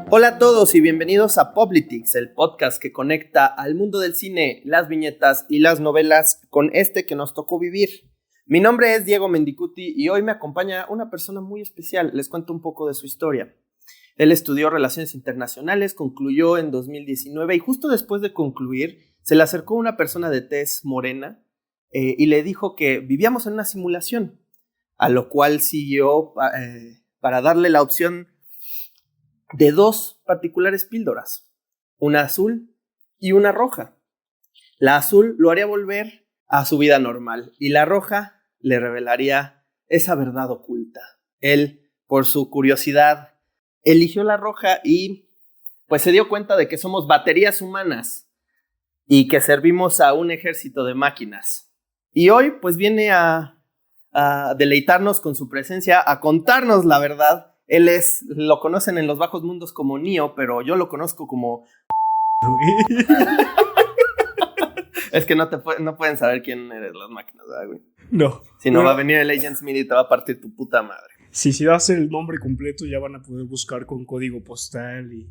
Hola a todos y bienvenidos a Poplitics, el podcast que conecta al mundo del cine, las viñetas y las novelas con este que nos tocó vivir. Mi nombre es Diego Mendicuti y hoy me acompaña una persona muy especial. Les cuento un poco de su historia. Él estudió Relaciones Internacionales, concluyó en 2019 y justo después de concluir se le acercó una persona de tez morena y le dijo que vivíamos en una simulación, a lo cual siguió para darle la opción de dos particulares píldoras, una azul y una roja. La azul lo haría volver a su vida normal y la roja le revelaría esa verdad oculta. Él, por su curiosidad, eligió la roja y pues se dio cuenta de que somos baterías humanas y que servimos a un ejército de máquinas. Y hoy pues viene a deleitarnos con su presencia, a contarnos la verdad. Él lo conocen en los bajos mundos como Neo, pero yo lo conozco como... Es que no pueden saber quién eres las máquinas, ¿verdad, güey? No. Si no, va a venir el Agent Smith y te va a partir tu puta madre. Si das el nombre completo, ya van a poder buscar con código postal y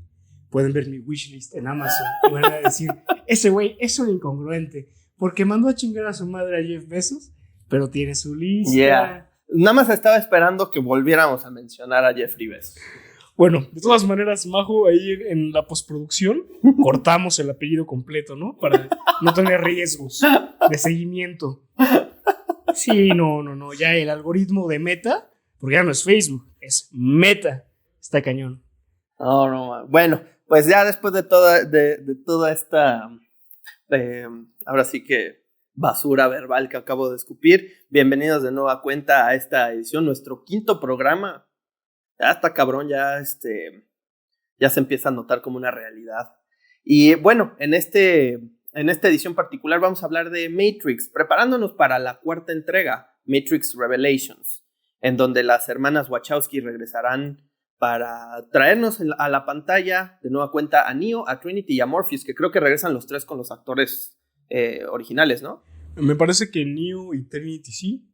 pueden ver mi wishlist en Amazon. Y van a decir, ese güey es un incongruente, porque mandó a chingar a su madre a Jeff Bezos, pero tiene su lista. Yeah. Nada más estaba esperando que volviéramos a mencionar a Jeffrey Bezos. Bueno, de todas maneras, Majo, ahí en la postproducción cortamos el apellido completo, ¿no? Para no tener riesgos de seguimiento. Sí, no, ya el algoritmo de Meta, porque ya no es Facebook, es Meta, está cañón. No. Bueno, pues ya después de toda esta, ahora sí que basura verbal que acabo de escupir, bienvenidos de nueva cuenta a esta edición, nuestro quinto programa. Ya está cabrón, ya se empieza a notar como una realidad. Y bueno, en esta edición particular vamos a hablar de Matrix, preparándonos para la cuarta entrega, Matrix Revelations, en donde las hermanas Wachowski regresarán para traernos a la pantalla de nueva cuenta a Neo, a Trinity y a Morpheus, que creo que regresan los tres con los actores originales, ¿no? Me parece que Neo y Trinity sí.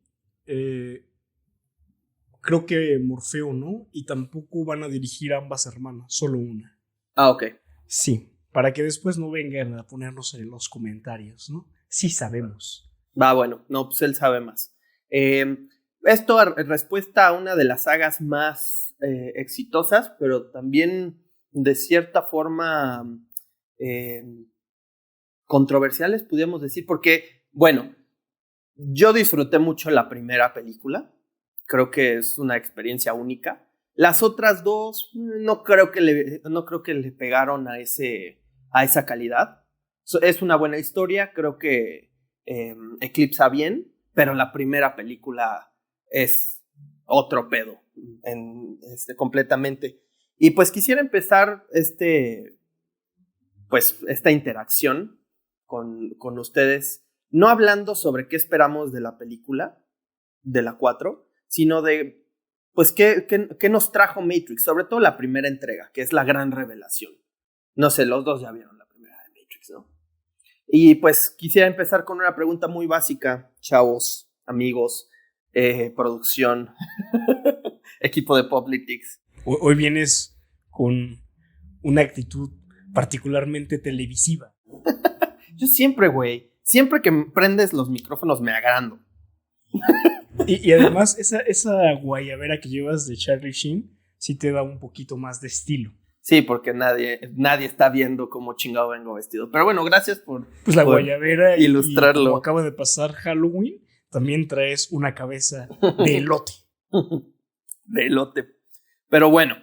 Creo que Morfeo no. Y tampoco van a dirigir a ambas hermanas, solo una. Ah, ok. Sí, para que después no vengan a ponernos en los comentarios, ¿no? Sí sabemos. Bueno, no, pues él sabe más. Esto en respuesta a una de las sagas más exitosas, pero también de cierta forma controversiales, podríamos decir, porque, bueno, yo disfruté mucho la primera película, creo que es una experiencia única. Las otras dos no creo que le pegaron a esa calidad. Es una buena historia, creo que eclipsa bien, pero la primera película es otro pedo completamente. Y pues quisiera empezar esta interacción con ustedes, no hablando sobre qué esperamos de la película, de la 4, sino de, pues, qué nos trajo Matrix, sobre todo la primera entrega, que es la gran revelación. No sé, los dos ya vieron la primera de Matrix, ¿no? Y pues quisiera empezar con una pregunta muy básica, chavos, amigos, producción, equipo de Poplitics. Hoy vienes con una actitud particularmente televisiva. Yo siempre, güey, siempre que prendes los micrófonos me agrando. Y además, esa guayabera que llevas de Charlie Sheen sí te da un poquito más de estilo. Sí, porque nadie está viendo cómo chingado vengo vestido. Pero bueno, gracias por guayabera ilustrarlo. Y como acaba de pasar Halloween, también traes una cabeza de elote. De elote. Pero bueno,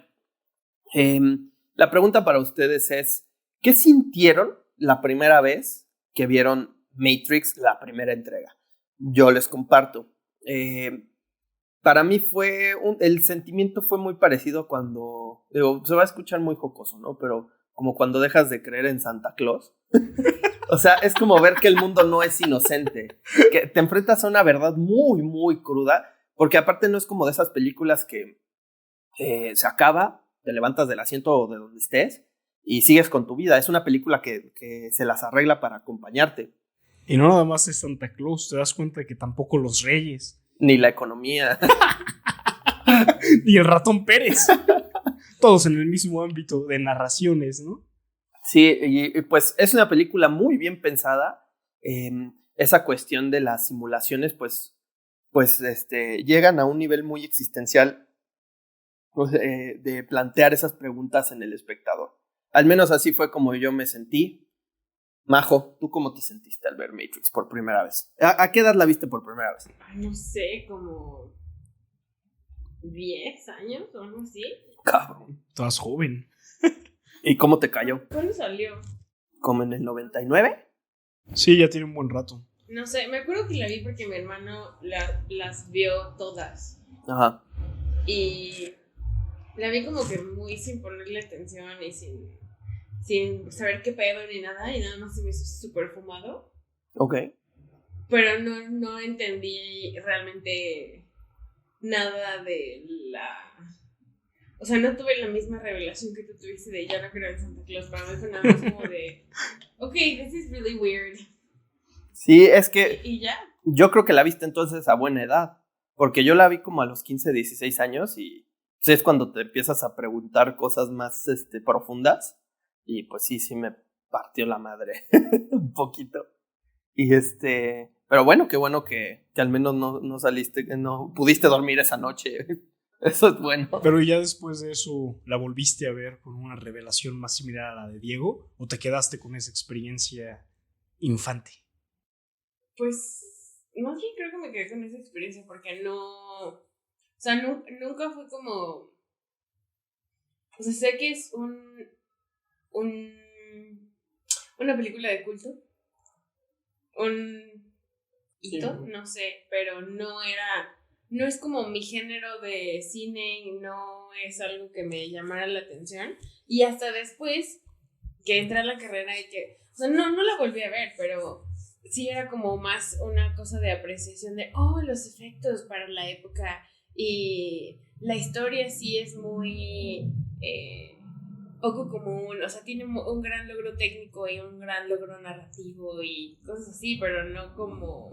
la pregunta para ustedes es, ¿qué sintieron la primera vez que vieron Matrix, la primera entrega? Yo les comparto. Para mí el sentimiento fue muy parecido cuando, se va a escuchar muy jocoso, ¿no? Pero como cuando dejas de creer en Santa Claus. O sea, es como ver que el mundo no es inocente, que te enfrentas a una verdad muy, muy cruda, porque aparte no es como de esas películas que se acaba, te levantas del asiento o de donde estés y sigues con tu vida. Es una película que se las arregla para acompañarte. Y no nada más es Santa Claus, te das cuenta que tampoco los reyes. Ni la economía. Ni el ratón Pérez. Todos en el mismo ámbito de narraciones, ¿no? Sí, y pues es una película muy bien pensada. Esa cuestión de las simulaciones, pues llegan a un nivel muy existencial, pues, de plantear esas preguntas en el espectador. Al menos así fue como yo me sentí. Majo, ¿tú cómo te sentiste al ver Matrix por primera vez? ¿A qué edad la viste por primera vez? No sé, como 10 años o algo así. Cabrón. Todas joven. ¿Y cómo te cayó? ¿Cuándo salió? ¿Como en el 99? Sí, ya tiene un buen rato. No sé, me acuerdo que la vi porque mi hermano las vio todas. Ajá. Y la vi como que muy sin ponerle atención y sin saber qué pedo ni nada. Y nada más se me hizo súper fumado. Ok. Pero no entendí realmente nada de la... O sea, no tuve la misma revelación que tú tuviste de ya no creo en Santa Claus. Para mí fue nada más como de... Ok, this is really weird. Sí, es que Y ya. yo creo que la viste entonces a buena edad. Porque yo la vi como a los 15, 16 años y pues, es cuando te empiezas a preguntar cosas más profundas. Y pues sí me partió la madre un poquito. Y pero bueno, qué bueno que al menos no saliste, que no pudiste dormir esa noche. Eso es bueno. Pero ya después de eso, ¿la volviste a ver con una revelación más similar a la de Diego? ¿O te quedaste con esa experiencia infante? Pues, más bien creo que me quedé con esa experiencia porque no... O sea, nunca fue como... O sea, sé que es una película de culto. Un hito, Sí. no sé, pero no es como mi género de cine y no es algo que me llamara la atención. Y hasta después que entré a la carrera y que, o sea, no la volví a ver, pero sí era como más una cosa de apreciación de, los efectos para la época y la historia sí es muy poco común, o sea, tiene un gran logro técnico y un gran logro narrativo y cosas así, pero no como...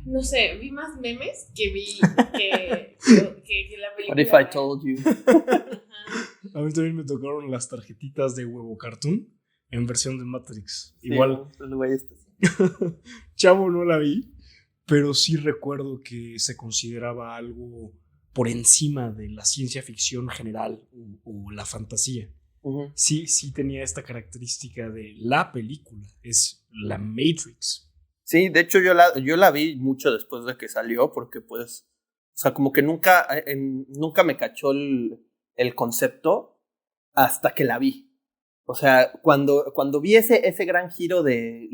No sé, vi más memes que que la película. What if I told you? A mí también me tocaron las tarjetitas de huevo cartoon en versión de Matrix. Sí, Igual, el güey Chavo no la vi, pero sí recuerdo que se consideraba algo por encima de la ciencia ficción general o la fantasía. Uh-huh. Sí tenía esta característica de la película, es la Matrix. Sí, de hecho yo la vi mucho después de que salió porque pues, o sea, como que nunca me cachó el concepto hasta que la vi. O sea, cuando vi ese gran giro de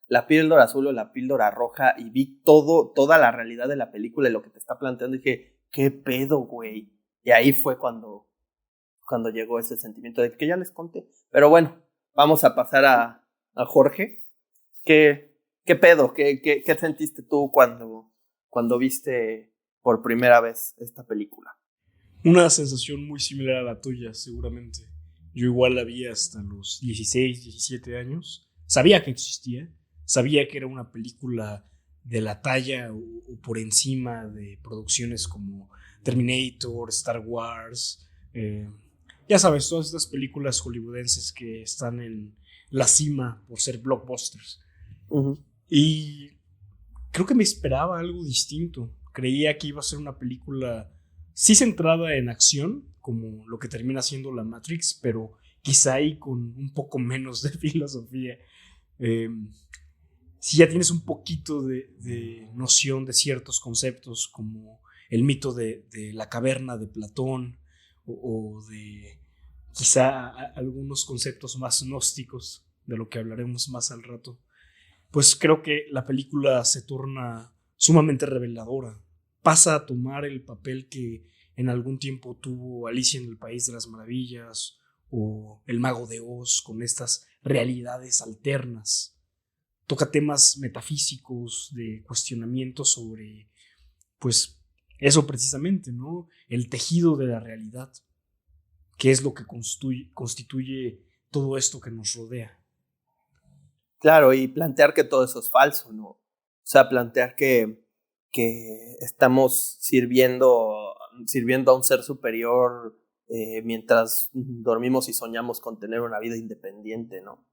la píldora azul o la píldora roja y vi toda la realidad de la película y lo que te está planteando, dije, ¿qué pedo, güey? Y ahí fue cuando llegó ese sentimiento de que ya les conté. Pero bueno, vamos a pasar a Jorge. ¿Qué pedo? ¿Qué sentiste tú cuando viste por primera vez esta película? Una sensación muy similar a la tuya, seguramente. Yo igual la vi hasta los 16, 17 años. Sabía que existía. Sabía que era una película de la talla o por encima de producciones como Terminator, Star Wars. Ya sabes, todas estas películas hollywoodenses que están en la cima por ser blockbusters. Uh-huh. Y creo que me esperaba algo distinto. Creía que iba a ser una película sí centrada en acción, como lo que termina siendo la Matrix, pero quizá ahí con un poco menos de filosofía. Si ya tienes un poquito de noción de ciertos conceptos, como el mito de la caverna de Platón, o de quizá algunos conceptos más gnósticos, de lo que hablaremos más al rato, pues creo que la película se torna sumamente reveladora. Pasa a tomar el papel que en algún tiempo tuvo Alicia en el País de las Maravillas o El Mago de Oz, con estas realidades alternas. Toca temas metafísicos de cuestionamiento sobre, pues, eso precisamente, ¿no? El tejido de la realidad. ¿Qué es lo que constituye todo esto que nos rodea? Claro, y plantear que todo eso es falso, ¿no? O sea, plantear que estamos sirviendo a un ser superior mientras dormimos y soñamos con tener una vida independiente, ¿no?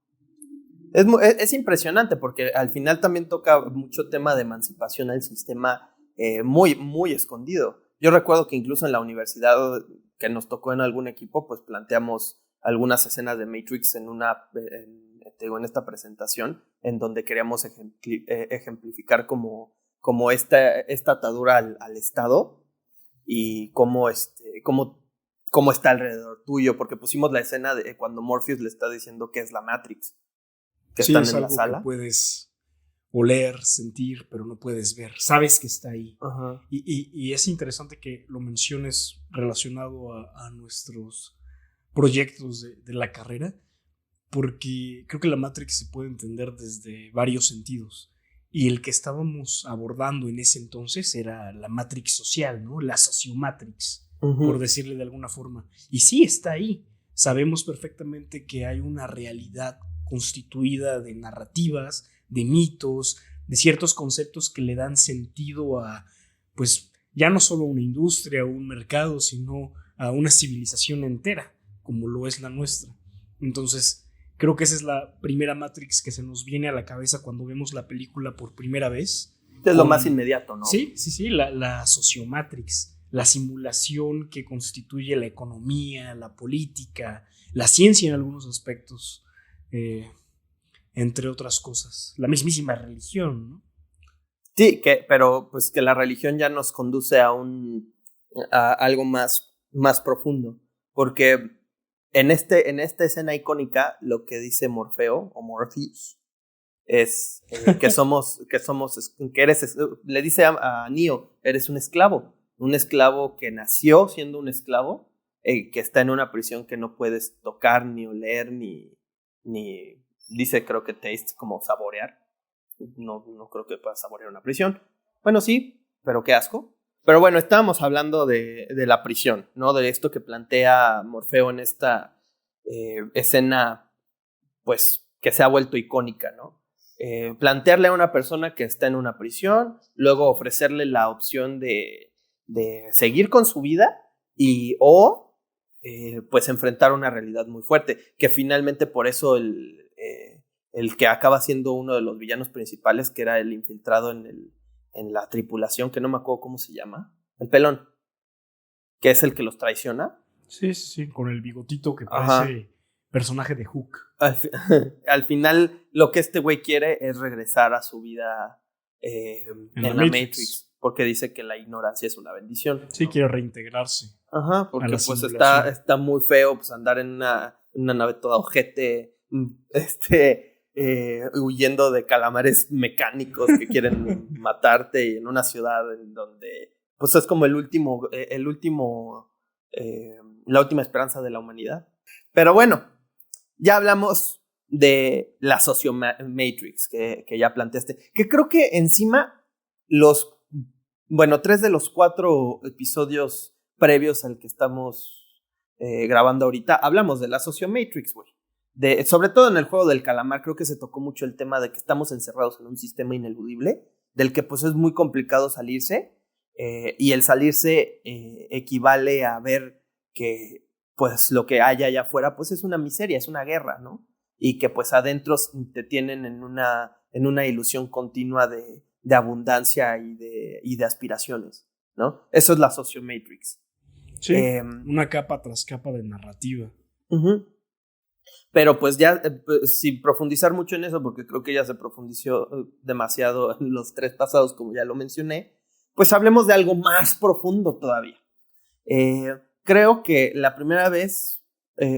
Es impresionante porque al final también toca mucho tema de emancipación al sistema muy, muy escondido. Yo recuerdo que incluso en la universidad que nos tocó en algún equipo, pues planteamos algunas escenas de Matrix en esta presentación, en donde queríamos ejemplificar como esta atadura al Estado y cómo está alrededor tuyo, porque pusimos la escena de cuando Morpheus le está diciendo que es la Matrix, que Sí, están es en la algo sala. que puedes oler, sentir, pero no puedes ver. Sabes que está ahí. Ajá. Y es interesante que lo menciones relacionado a nuestros proyectos de la carrera, porque creo que la Matrix se puede entender desde varios sentidos. Y el que estábamos abordando en ese entonces era la Matrix social, ¿no? La sociomatrix, por decirle de alguna forma. Y sí, está ahí. Sabemos perfectamente que hay una realidad constituida de narrativas, de mitos, de ciertos conceptos que le dan sentido a, pues, ya no solo a una industria o un mercado, sino a una civilización entera, como lo es la nuestra. Entonces, creo que esa es la primera Matrix que se nos viene a la cabeza cuando vemos la película por primera vez. Es lo más inmediato, ¿no? Sí, la sociomatrix, la simulación que constituye la economía, la política, la ciencia en algunos aspectos, entre otras cosas. La mismísima religión, ¿no? Sí, pero pues que la religión ya nos conduce a algo más profundo, porque en esta escena icónica lo que dice Morfeo o Morpheus es le dice a Neo, eres un esclavo que nació siendo un esclavo, que está en una prisión que no puedes tocar, ni oler, ni dice, creo que taste, como saborear. No creo que puedas saborear una prisión. Bueno, sí, pero qué asco. Pero bueno, estábamos hablando de la prisión, ¿no? De esto que plantea Morfeo en esta escena, pues, que se ha vuelto icónica, ¿no? Plantearle a una persona que está en una prisión, luego ofrecerle la opción de seguir con su vida o pues enfrentar una realidad muy fuerte, que finalmente por eso el que acaba siendo uno de los villanos principales, que era el infiltrado en la tripulación, que no me acuerdo cómo se llama, el pelón, que es el que los traiciona. Sí, con el bigotito que parece personaje de Hook. Al final, lo que este güey quiere es regresar a su vida en la Matrix, porque dice que la ignorancia es una bendición. Sí, ¿no? Quiere reintegrarse. Ajá, porque pues está muy feo pues andar en una nave toda ojete, huyendo de calamares mecánicos que quieren matarte, y en una ciudad en donde pues es como la última esperanza de la humanidad. Pero bueno, ya hablamos de la sociomatrix que ya planteaste, que creo que encima 3 de los 4 episodios previos al que estamos grabando ahorita hablamos de la sociomatrix, güey. Sobre todo en el juego del calamar, creo que se tocó mucho el tema de que estamos encerrados en un sistema ineludible, del que pues es muy complicado salirse, y el salirse equivale a ver que pues lo que hay allá afuera pues es una miseria, es una guerra, ¿no? Y que pues adentro te tienen en una ilusión continua de abundancia y de aspiraciones, ¿no? Eso es la sociomatrix. Sí, una capa tras capa de narrativa. Pero pues ya, sin profundizar mucho en eso, porque creo que ya se profundizó demasiado en los 3 pasados, como ya lo mencioné, pues hablemos de algo más profundo todavía. Creo que la primera vez,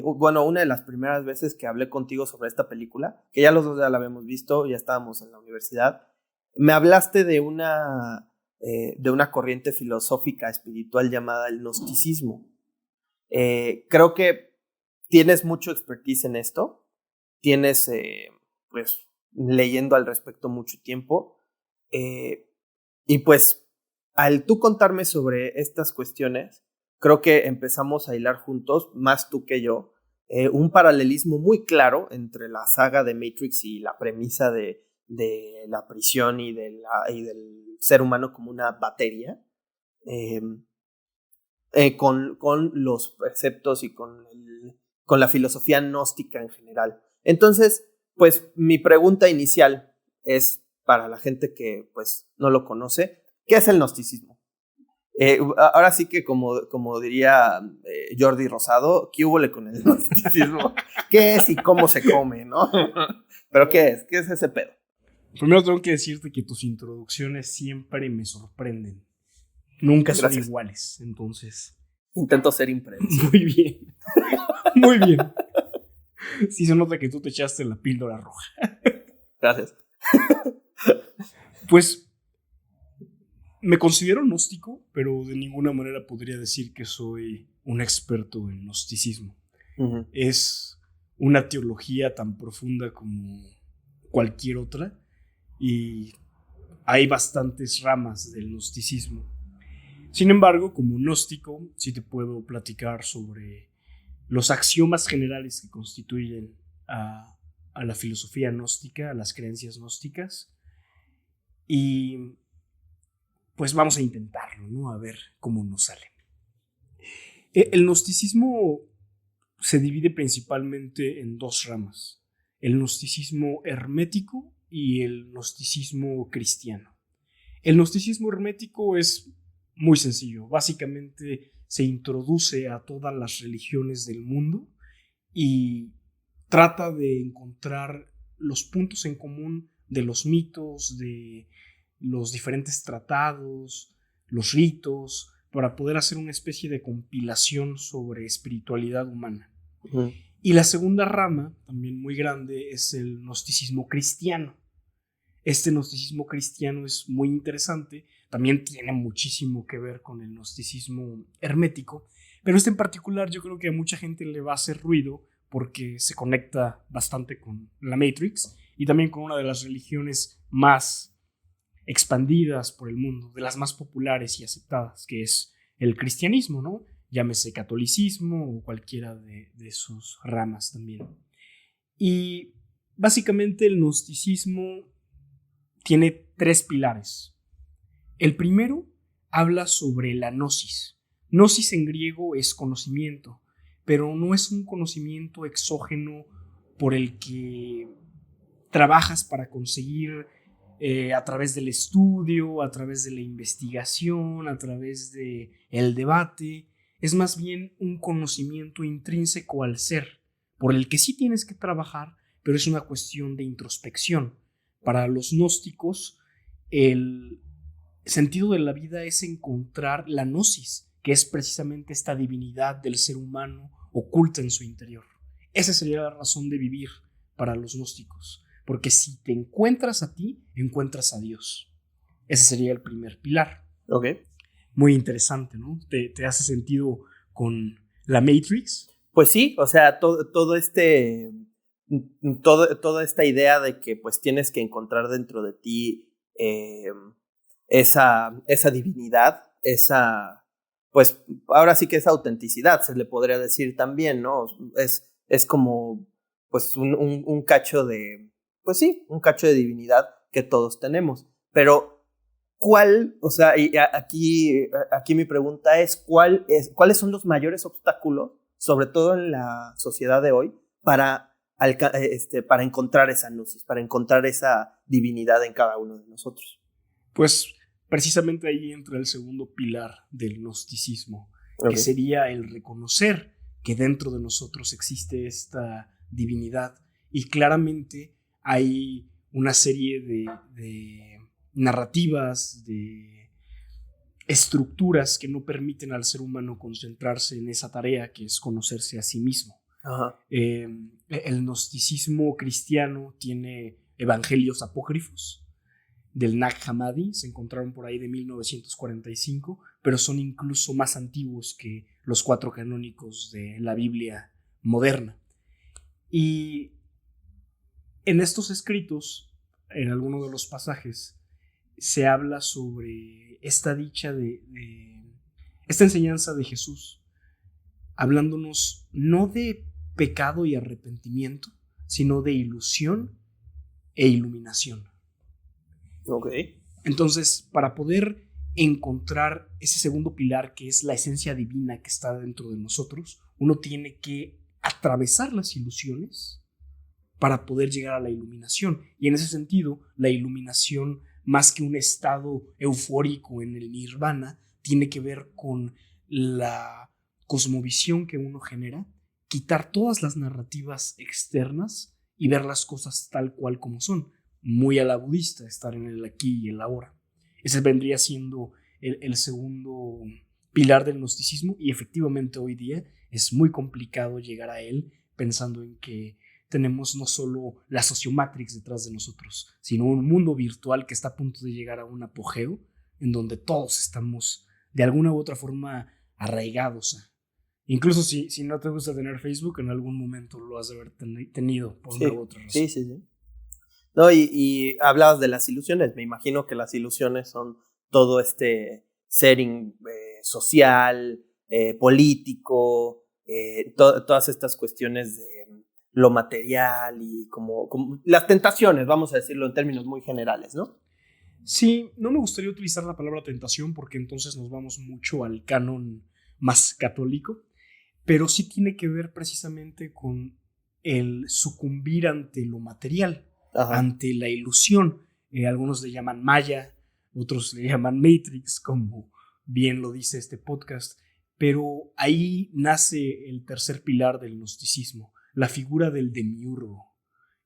una de las primeras veces que hablé contigo sobre esta película, que ya los dos ya la habíamos visto, ya estábamos en la universidad, me hablaste de una corriente filosófica espiritual llamada el gnosticismo. Creo que tienes mucho expertise en esto, tienes pues leyendo al respecto mucho tiempo, y pues al tú contarme sobre estas cuestiones, creo que empezamos a hilar juntos, más tú que yo, un paralelismo muy claro entre la saga de Matrix y la premisa de de la prisión y del ser humano como una batería, con los preceptos y con la filosofía gnóstica en general. Entonces, pues mi pregunta inicial es para la gente que pues no lo conoce, ¿qué es el gnosticismo? Ahora sí que como diría Jordi Rosado, ¿qué húbole con el gnosticismo? ¿Qué es y cómo se come, no? ¿Pero qué es? ¿Qué es ese pedo? Primero tengo que decirte que tus introducciones siempre me sorprenden. Nunca son Gracias. iguales, entonces... Intento ser impredecible. Muy bien. Muy bien. Sí se nota que tú te echaste la píldora roja. Gracias. Pues me considero gnóstico, pero de ninguna manera podría decir que soy un experto en gnosticismo. Uh-huh. Es una teología tan profunda como cualquier otra y hay bastantes ramas del gnosticismo. Sin embargo, como gnóstico, sí te puedo platicar sobre los axiomas generales que constituyen a la filosofía gnóstica, a las creencias gnósticas. Y pues vamos a intentarlo, ¿no? A ver cómo nos sale. El gnosticismo se divide principalmente en dos ramas: el gnosticismo hermético y el gnosticismo cristiano. El gnosticismo hermético es muy sencillo. Básicamente se introduce a todas las religiones del mundo y trata de encontrar los puntos en común de los mitos, de los diferentes tratados, los ritos, para poder hacer una especie de compilación sobre espiritualidad humana. Uh-huh. Y la segunda rama, también muy grande, es el gnosticismo cristiano. Este gnosticismo cristiano es muy interesante, también tiene muchísimo que ver con el gnosticismo hermético, pero este en particular yo creo que a mucha gente le va a hacer ruido porque se conecta bastante con la Matrix y también con una de las religiones más expandidas por el mundo, de las más populares y aceptadas, que es el cristianismo, ¿no? Llámese catolicismo o cualquiera de sus ramas también. Y básicamente el gnosticismo tiene tres pilares. El primero habla sobre la gnosis. Gnosis en griego es conocimiento, pero no es un conocimiento exógeno por el que trabajas para conseguir a través del estudio, a través de la investigación, a través del debate. Es más bien un conocimiento intrínseco al ser, por el que sí tienes que trabajar, pero es una cuestión de introspección. Para los gnósticos, el sentido de la vida es encontrar la gnosis, que es precisamente esta divinidad del ser humano oculta en su interior. Esa sería la razón de vivir para los gnósticos, porque si te encuentras a ti, encuentras a Dios. Ese sería el primer pilar. Ok. Muy interesante, ¿no? ¿Te hace sentido con la Matrix? Pues sí, o sea, toda esta idea de que pues tienes que encontrar dentro de ti esa divinidad, pues ahora sí que esa autenticidad, se le podría decir también, ¿no? Es como pues un cacho de, pues sí, un cacho de divinidad que todos tenemos. Pero, ¿cuál? O sea, y aquí mi pregunta es, ¿cuáles son los mayores obstáculos, sobre todo en la sociedad de hoy, para encontrar esa gnosis, para encontrar esa divinidad en cada uno de nosotros? Pues precisamente ahí entra el segundo pilar del gnosticismo, Okay. que sería el reconocer que dentro de nosotros existe esta divinidad y claramente hay una serie de narrativas, de estructuras que no permiten al ser humano concentrarse en esa tarea que es conocerse a sí mismo. Ajá. El gnosticismo cristiano tiene evangelios apócrifos del Nag Hammadi, se encontraron por ahí de 1945, pero son incluso más antiguos que los 4 canónicos de la Biblia moderna. Y en estos escritos, en alguno de los pasajes, se habla sobre esta dicha esta enseñanza de Jesús, hablándonos no de pecado y arrepentimiento, sino de ilusión e iluminación. Ok. Entonces, para poder encontrar ese segundo pilar, que es la esencia divina que está dentro de nosotros, uno tiene que atravesar las ilusiones para poder llegar a la iluminación. Y en ese sentido, la iluminación, más que un estado eufórico en el nirvana, tiene que ver con la cosmovisión que uno genera, quitar todas las narrativas externas y ver las cosas tal cual como son. Muy a la budista, estar en el aquí y el ahora. Ese vendría siendo el segundo pilar del gnosticismo, y efectivamente hoy día es muy complicado llegar a él pensando en que tenemos no solo la sociomatrix detrás de nosotros, sino un mundo virtual que está a punto de llegar a un apogeo en donde todos estamos de alguna u otra forma arraigados. Incluso si no te gusta tener Facebook, en algún momento lo has de haber tenido por una u otra razón. Sí. No, y hablabas de las ilusiones. Me imagino que las ilusiones son todo este setting social, político, todas estas cuestiones de lo material y como las tentaciones, vamos a decirlo en términos muy generales, ¿no? Sí, no me gustaría utilizar la palabra tentación porque entonces nos vamos mucho al canon más católico, pero sí tiene que ver precisamente con el sucumbir ante lo material. Ajá. Ante la ilusión. Algunos le llaman Maya, otros le llaman Matrix, como bien lo dice este podcast, pero ahí nace el tercer pilar del gnosticismo, la figura del demiurgo,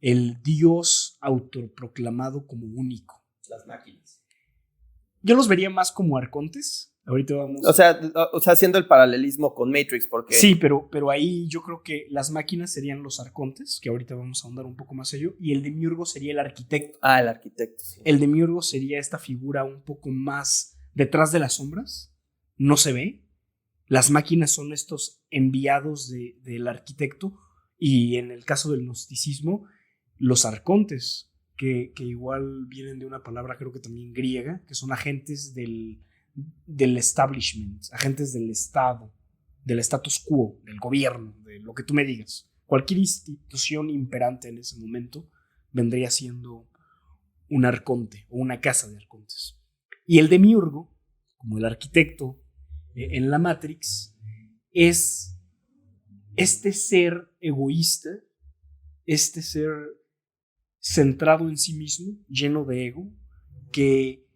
el Dios autoproclamado como único. Las máquinas. Yo los vería más como arcontes. Ahorita vamos. O sea, haciendo el paralelismo con Matrix, porque. Sí, pero ahí yo creo que las máquinas serían los arcontes, que ahorita vamos a ahondar un poco más en ello, y el demiurgo sería el arquitecto. Ah, el arquitecto, sí. El demiurgo sería esta figura un poco más detrás de las sombras, no se ve. Las máquinas son estos enviados del arquitecto, y en el caso del gnosticismo, los arcontes, que igual vienen de una palabra creo que también griega, que son agentes del establishment, agentes del Estado, del status quo, del gobierno, de lo que tú me digas. Cualquier institución imperante en ese momento vendría siendo un arconte o una casa de arcontes. Y el demiurgo, como el arquitecto en la Matrix, es este ser egoísta, este ser centrado en sí mismo, lleno de ego, que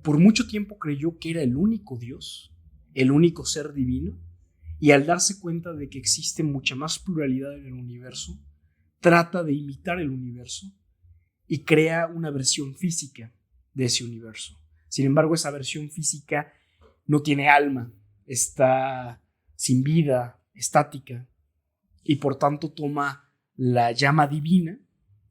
por mucho tiempo creyó que era el único Dios, el único ser divino, y al darse cuenta de que existe mucha más pluralidad en el universo, trata de imitar el universo y crea una versión física de ese universo. Sin embargo, esa versión física no tiene alma, está sin vida, estática, y por tanto toma la llama divina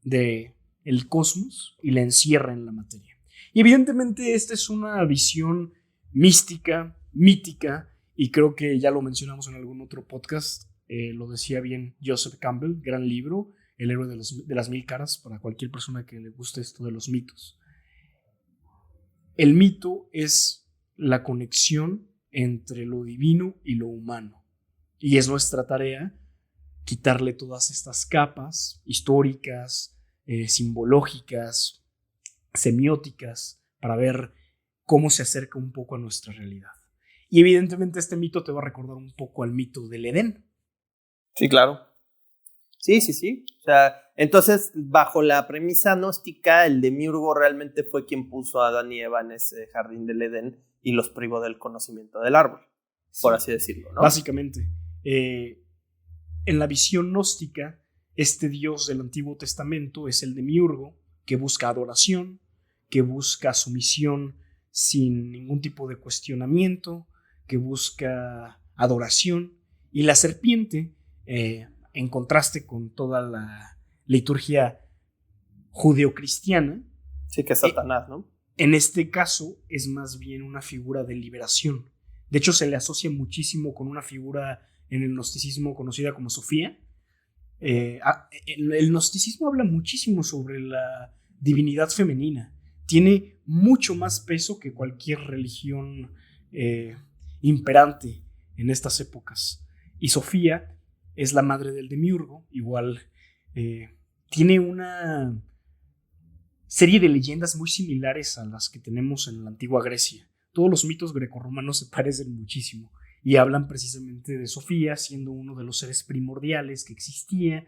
del cosmos y la encierra en la materia. Y evidentemente esta es una visión mística, mítica, y creo que ya lo mencionamos en algún otro podcast, lo decía bien Joseph Campbell, gran libro, El héroe de las mil caras, para cualquier persona que le guste esto de los mitos. El mito es la conexión entre lo divino y lo humano, y es nuestra tarea quitarle todas estas capas históricas, simbológicas, semióticas, para ver cómo se acerca un poco a nuestra realidad. Y evidentemente este mito te va a recordar un poco al mito del Edén. Sí, claro. Sí. O sea, entonces, bajo la premisa gnóstica, el demiurgo realmente fue quien puso a Adán y Eva en ese jardín del Edén y los privó del conocimiento del árbol, por así decirlo, ¿no? Básicamente, en la visión gnóstica, este Dios del Antiguo Testamento es el demiurgo, que busca adoración, que busca sumisión sin ningún tipo de cuestionamiento, que busca adoración, y la serpiente, en contraste con toda la liturgia judeocristiana, sí, que es Satanás, ¿no? En este caso es más bien una figura de liberación. De hecho, se le asocia muchísimo con una figura en el gnosticismo conocida como Sofía. El gnosticismo habla muchísimo sobre la divinidad femenina. Tiene mucho más peso que cualquier religión imperante en estas épocas. Y Sofía es la madre del demiurgo, igual tiene una serie de leyendas muy similares a las que tenemos en la antigua Grecia. Todos los mitos grecorromanos se parecen muchísimo y hablan precisamente de Sofía siendo uno de los seres primordiales que existía,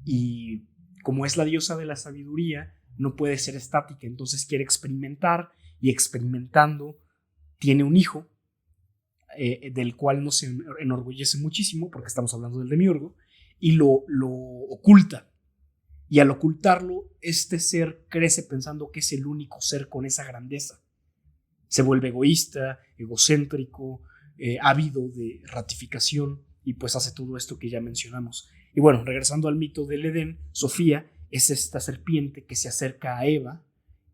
y como es la diosa de la sabiduría, no puede ser estática, entonces quiere experimentar, y experimentando tiene un hijo del cual no se enorgullece muchísimo porque estamos hablando del demiurgo, y lo oculta. Y al ocultarlo, este ser crece pensando que es el único ser con esa grandeza. Se vuelve egoísta, egocéntrico, ávido de ratificación, y pues hace todo esto que ya mencionamos. Y bueno, regresando al mito del Edén, Sofía es esta serpiente que se acerca a Eva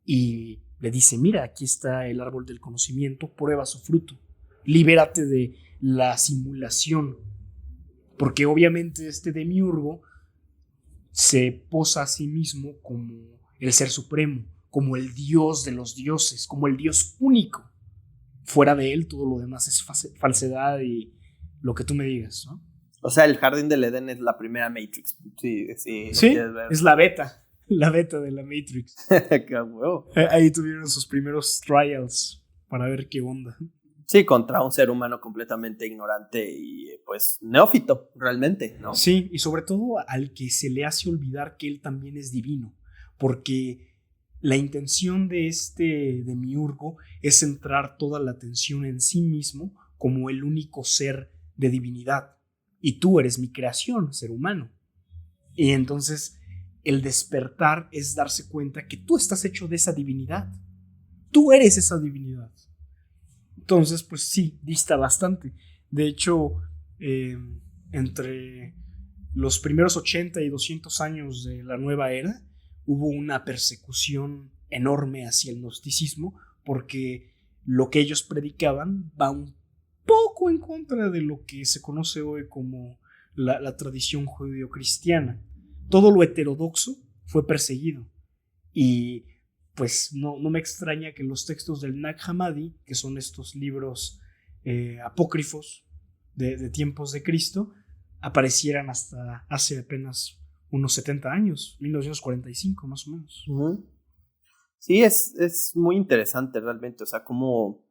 y le dice: mira, aquí está el árbol del conocimiento, prueba su fruto, libérate de la simulación, porque obviamente este demiurgo se posa a sí mismo como el ser supremo, como el dios de los dioses, como el dios único. Fuera de él todo lo demás es falsedad y lo que tú me digas, ¿no? O sea, el Jardín del Edén es la primera Matrix. Sí, es la beta de la Matrix. Qué huevo. Ahí tuvieron sus primeros trials para ver qué onda. Sí, contra un ser humano completamente ignorante y pues neófito, realmente, ¿no? Sí, y sobre todo al que se le hace olvidar que él también es divino, porque la intención de este demiurgo es centrar toda la atención en sí mismo como el único ser de divinidad. Y tú eres mi creación, ser humano. Y entonces el despertar es darse cuenta que tú estás hecho de esa divinidad. Tú eres esa divinidad. Entonces, pues sí, dista bastante. De hecho, entre los primeros 80 y 200 años de la nueva era, hubo una persecución enorme hacia el gnosticismo, porque lo que ellos predicaban va un poco en contra de lo que se conoce hoy como la tradición judeocristiana. Todo lo heterodoxo fue perseguido, y pues no me extraña que los textos del Nag Hammadi, que son estos libros apócrifos de tiempos de Cristo, aparecieran hasta hace apenas unos 70 años, 1945 más o menos. Uh-huh. Sí, es muy interesante realmente, o sea, cómo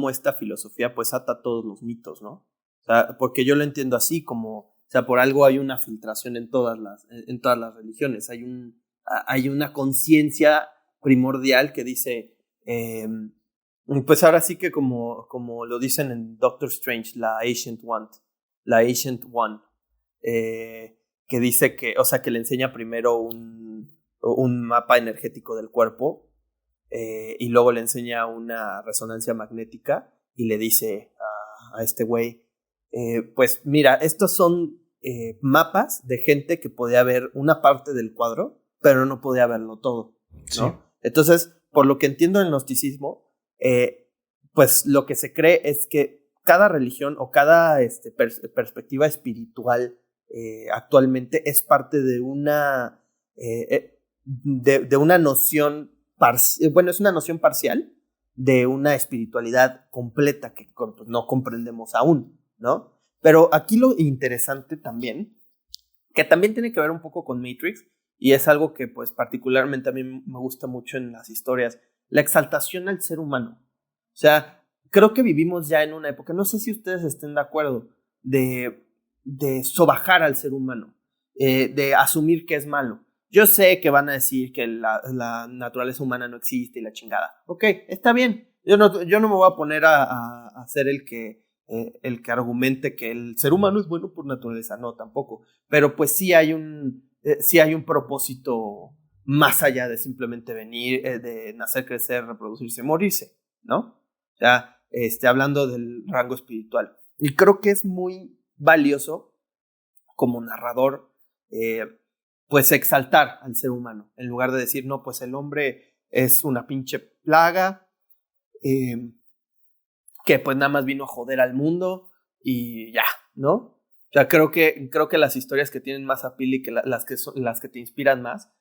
esta filosofía pues ata todos los mitos, ¿no? O sea, porque yo lo entiendo así, como, o sea, por algo hay una filtración en todas las religiones, hay una conciencia primordial que dice, pues ahora sí que como lo dicen en Doctor Strange, la Ancient One, que dice que, o sea, que le enseña primero un mapa energético del cuerpo, y luego le enseña una resonancia magnética y le dice a este güey, pues mira, estos son mapas de gente que podía ver una parte del cuadro, pero no podía verlo todo, ¿no? Sí. Entonces, por lo que entiendo del gnosticismo, pues lo que se cree es que cada religión o cada perspectiva espiritual actualmente es parte de una de una noción es una noción parcial de una espiritualidad completa que pues, no comprendemos aún, ¿no? Pero aquí lo interesante también, que también tiene que ver un poco con Matrix, y es algo que pues particularmente a mí me gusta mucho en las historias, la exaltación al ser humano. O sea, creo que vivimos ya en una época, no sé si ustedes estén de acuerdo, de sobajar al ser humano, de asumir que es malo. Yo sé que van a decir que la naturaleza humana no existe y la chingada. Ok, está bien. Yo no me voy a poner a ser el que argumente que el ser humano es bueno por naturaleza. No, tampoco. Pero pues sí hay un propósito más allá de simplemente venir, de nacer, crecer, reproducirse, morirse, ¿no? O sea, hablando del rango espiritual. Y creo que es muy valioso como narrador, pues exaltar al ser humano, en lugar de decir, no, pues el hombre es una pinche plaga, que pues nada más vino a joder al mundo y ya, ¿no? O sea, creo que las historias que tienen más appeal y que las que te inspiran más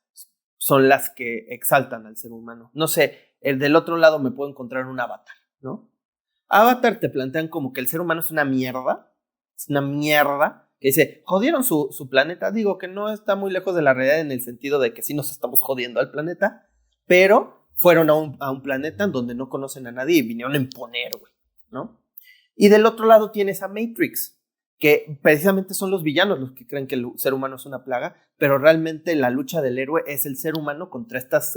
son las que exaltan al ser humano. No sé, el del otro lado me puedo encontrar un Avatar, ¿no? Avatar te plantean como que el ser humano es una mierda, que dice, jodieron su planeta. Digo que no está muy lejos de la realidad en el sentido de que sí nos estamos jodiendo al planeta, pero fueron a un planeta en donde no conocen a nadie y vinieron a imponer, güey, ¿no? Y del otro lado tienes a Matrix, que precisamente son los villanos los que creen que el ser humano es una plaga, pero realmente la lucha del héroe es el ser humano contra estas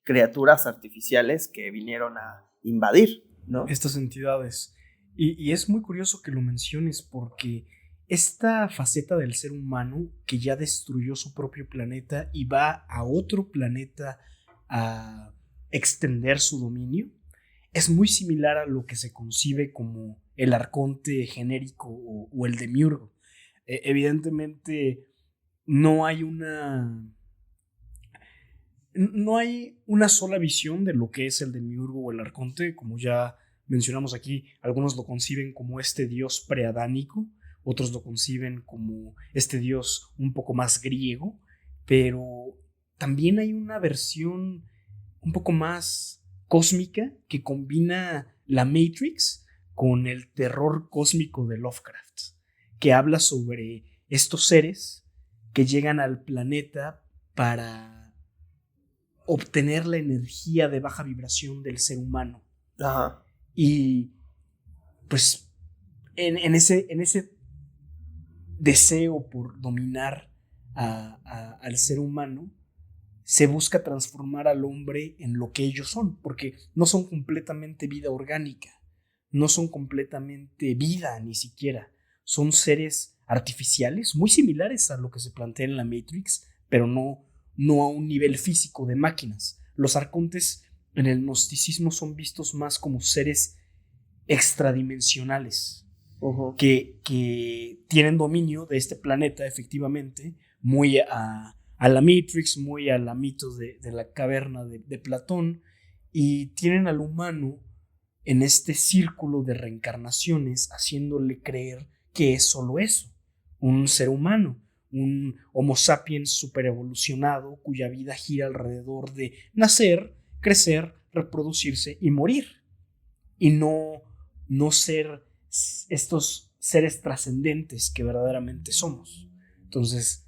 criaturas artificiales que vinieron a invadir, ¿no? Estas entidades. Y es muy curioso que lo menciones porque esta faceta del ser humano que ya destruyó su propio planeta y va a otro planeta a extender su dominio, es muy similar a lo que se concibe como el arconte genérico o el demiurgo. Evidentemente no hay una sola visión de lo que es el demiurgo o el arconte, como ya mencionamos aquí. Algunos lo conciben como este dios preadánico, otros lo conciben como este dios un poco más griego, pero también hay una versión un poco más cósmica que combina la Matrix con el terror cósmico de Lovecraft, que habla sobre estos seres que llegan al planeta para obtener la energía de baja vibración del ser humano. Ajá. Y pues en ese deseo por dominar al ser humano, se busca transformar al hombre en lo que ellos son, porque no son completamente vida orgánica, no son completamente vida ni siquiera, son seres artificiales muy similares a lo que se plantea en la Matrix, pero no a un nivel físico de máquinas. Los arcontes en el gnosticismo son vistos más como seres extradimensionales, que tienen dominio de este planeta, efectivamente, muy a la Matrix, muy a la mito de la caverna de Platón, y tienen al humano en este círculo de reencarnaciones, haciéndole creer que es solo eso, un ser humano, un Homo sapiens superevolucionado cuya vida gira alrededor de nacer, crecer, reproducirse y morir, y no ser estos seres trascendentes que verdaderamente somos. Entonces,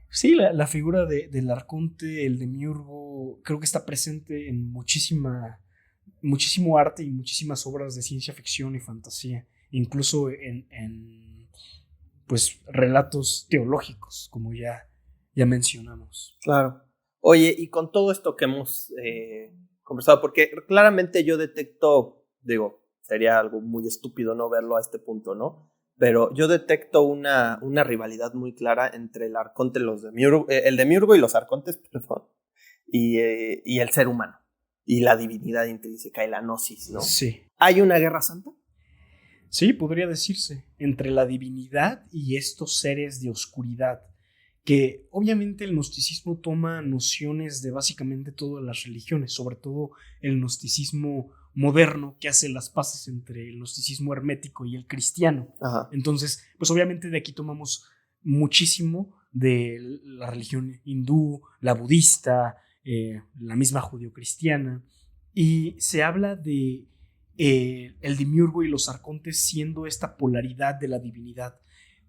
sí, la figura del arconte, el demiurgo, creo que está presente en muchísimo arte y muchísimas obras de ciencia ficción y fantasía, incluso en pues relatos teológicos, como ya mencionamos. Claro. Oye, y con todo esto que hemos conversado, porque claramente yo detecto, digo, sería algo muy estúpido no verlo a este punto, ¿no? Pero yo detecto una rivalidad muy clara entre el arconte, el demiurgo y los arcontes, perdón, y el ser humano, y la divinidad intrínseca y la gnosis, ¿no? Sí. ¿Hay una guerra santa? Sí, podría decirse, entre la divinidad y estos seres de oscuridad, que obviamente el gnosticismo toma nociones de básicamente todas las religiones, sobre todo el gnosticismo moderno, que hace las paces entre el gnosticismo hermético y el cristiano. Ajá. Entonces, pues obviamente de aquí tomamos muchísimo de la religión hindú, la budista, la misma judeocristiana, y se habla de el demiurgo y los arcontes siendo esta polaridad de la divinidad,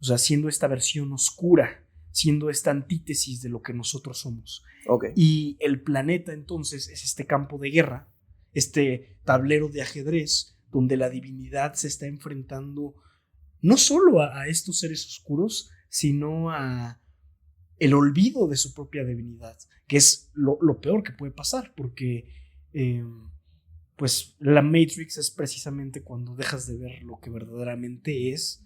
o sea, siendo esta versión oscura, siendo esta antítesis de lo que nosotros somos. Okay. Y el planeta entonces es este campo de guerra, este tablero de ajedrez donde la divinidad se está enfrentando no solo a estos seres oscuros, sino a el olvido de su propia divinidad, que es lo peor que puede pasar, porque pues la Matrix es precisamente cuando dejas de ver lo que verdaderamente es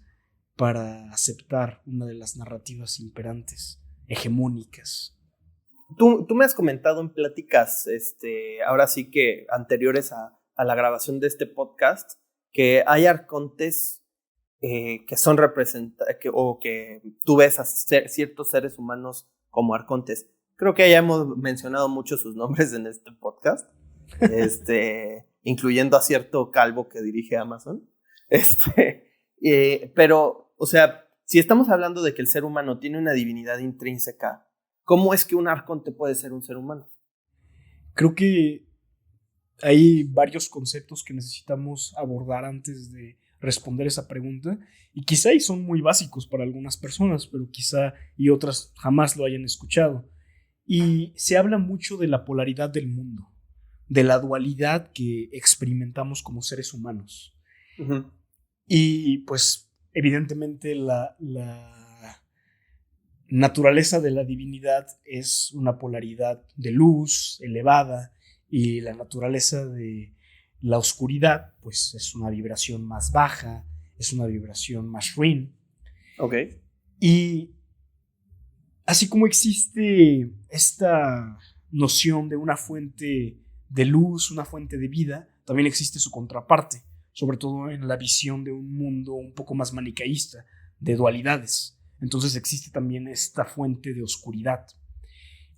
para aceptar una de las narrativas imperantes, hegemónicas. Tú me has comentado en pláticas, ahora sí que anteriores a la grabación de este podcast, que hay arcontes que son o que tú ves a ciertos seres humanos como arcontes. Creo que ya hemos mencionado mucho sus nombres en este podcast, incluyendo a cierto calvo que dirige Amazon. Pero, o sea, si estamos hablando de que el ser humano tiene una divinidad intrínseca, ¿cómo es que un arconte puede ser un ser humano? Creo que hay varios conceptos que necesitamos abordar antes de responder esa pregunta, y quizá son muy básicos para algunas personas, pero quizá y otras jamás lo hayan escuchado. Y se habla mucho de la polaridad del mundo, de la dualidad que experimentamos como seres humanos. Ujú. Y pues evidentemente la naturaleza de la divinidad es una polaridad de luz elevada, y la naturaleza de la oscuridad pues es una vibración más baja, es una vibración más ruin. Ok. Y así como existe esta noción de una fuente de luz, una fuente de vida, también existe su contraparte, sobre todo en la visión de un mundo un poco más maniqueísta, de dualidades. Entonces existe también esta fuente de oscuridad.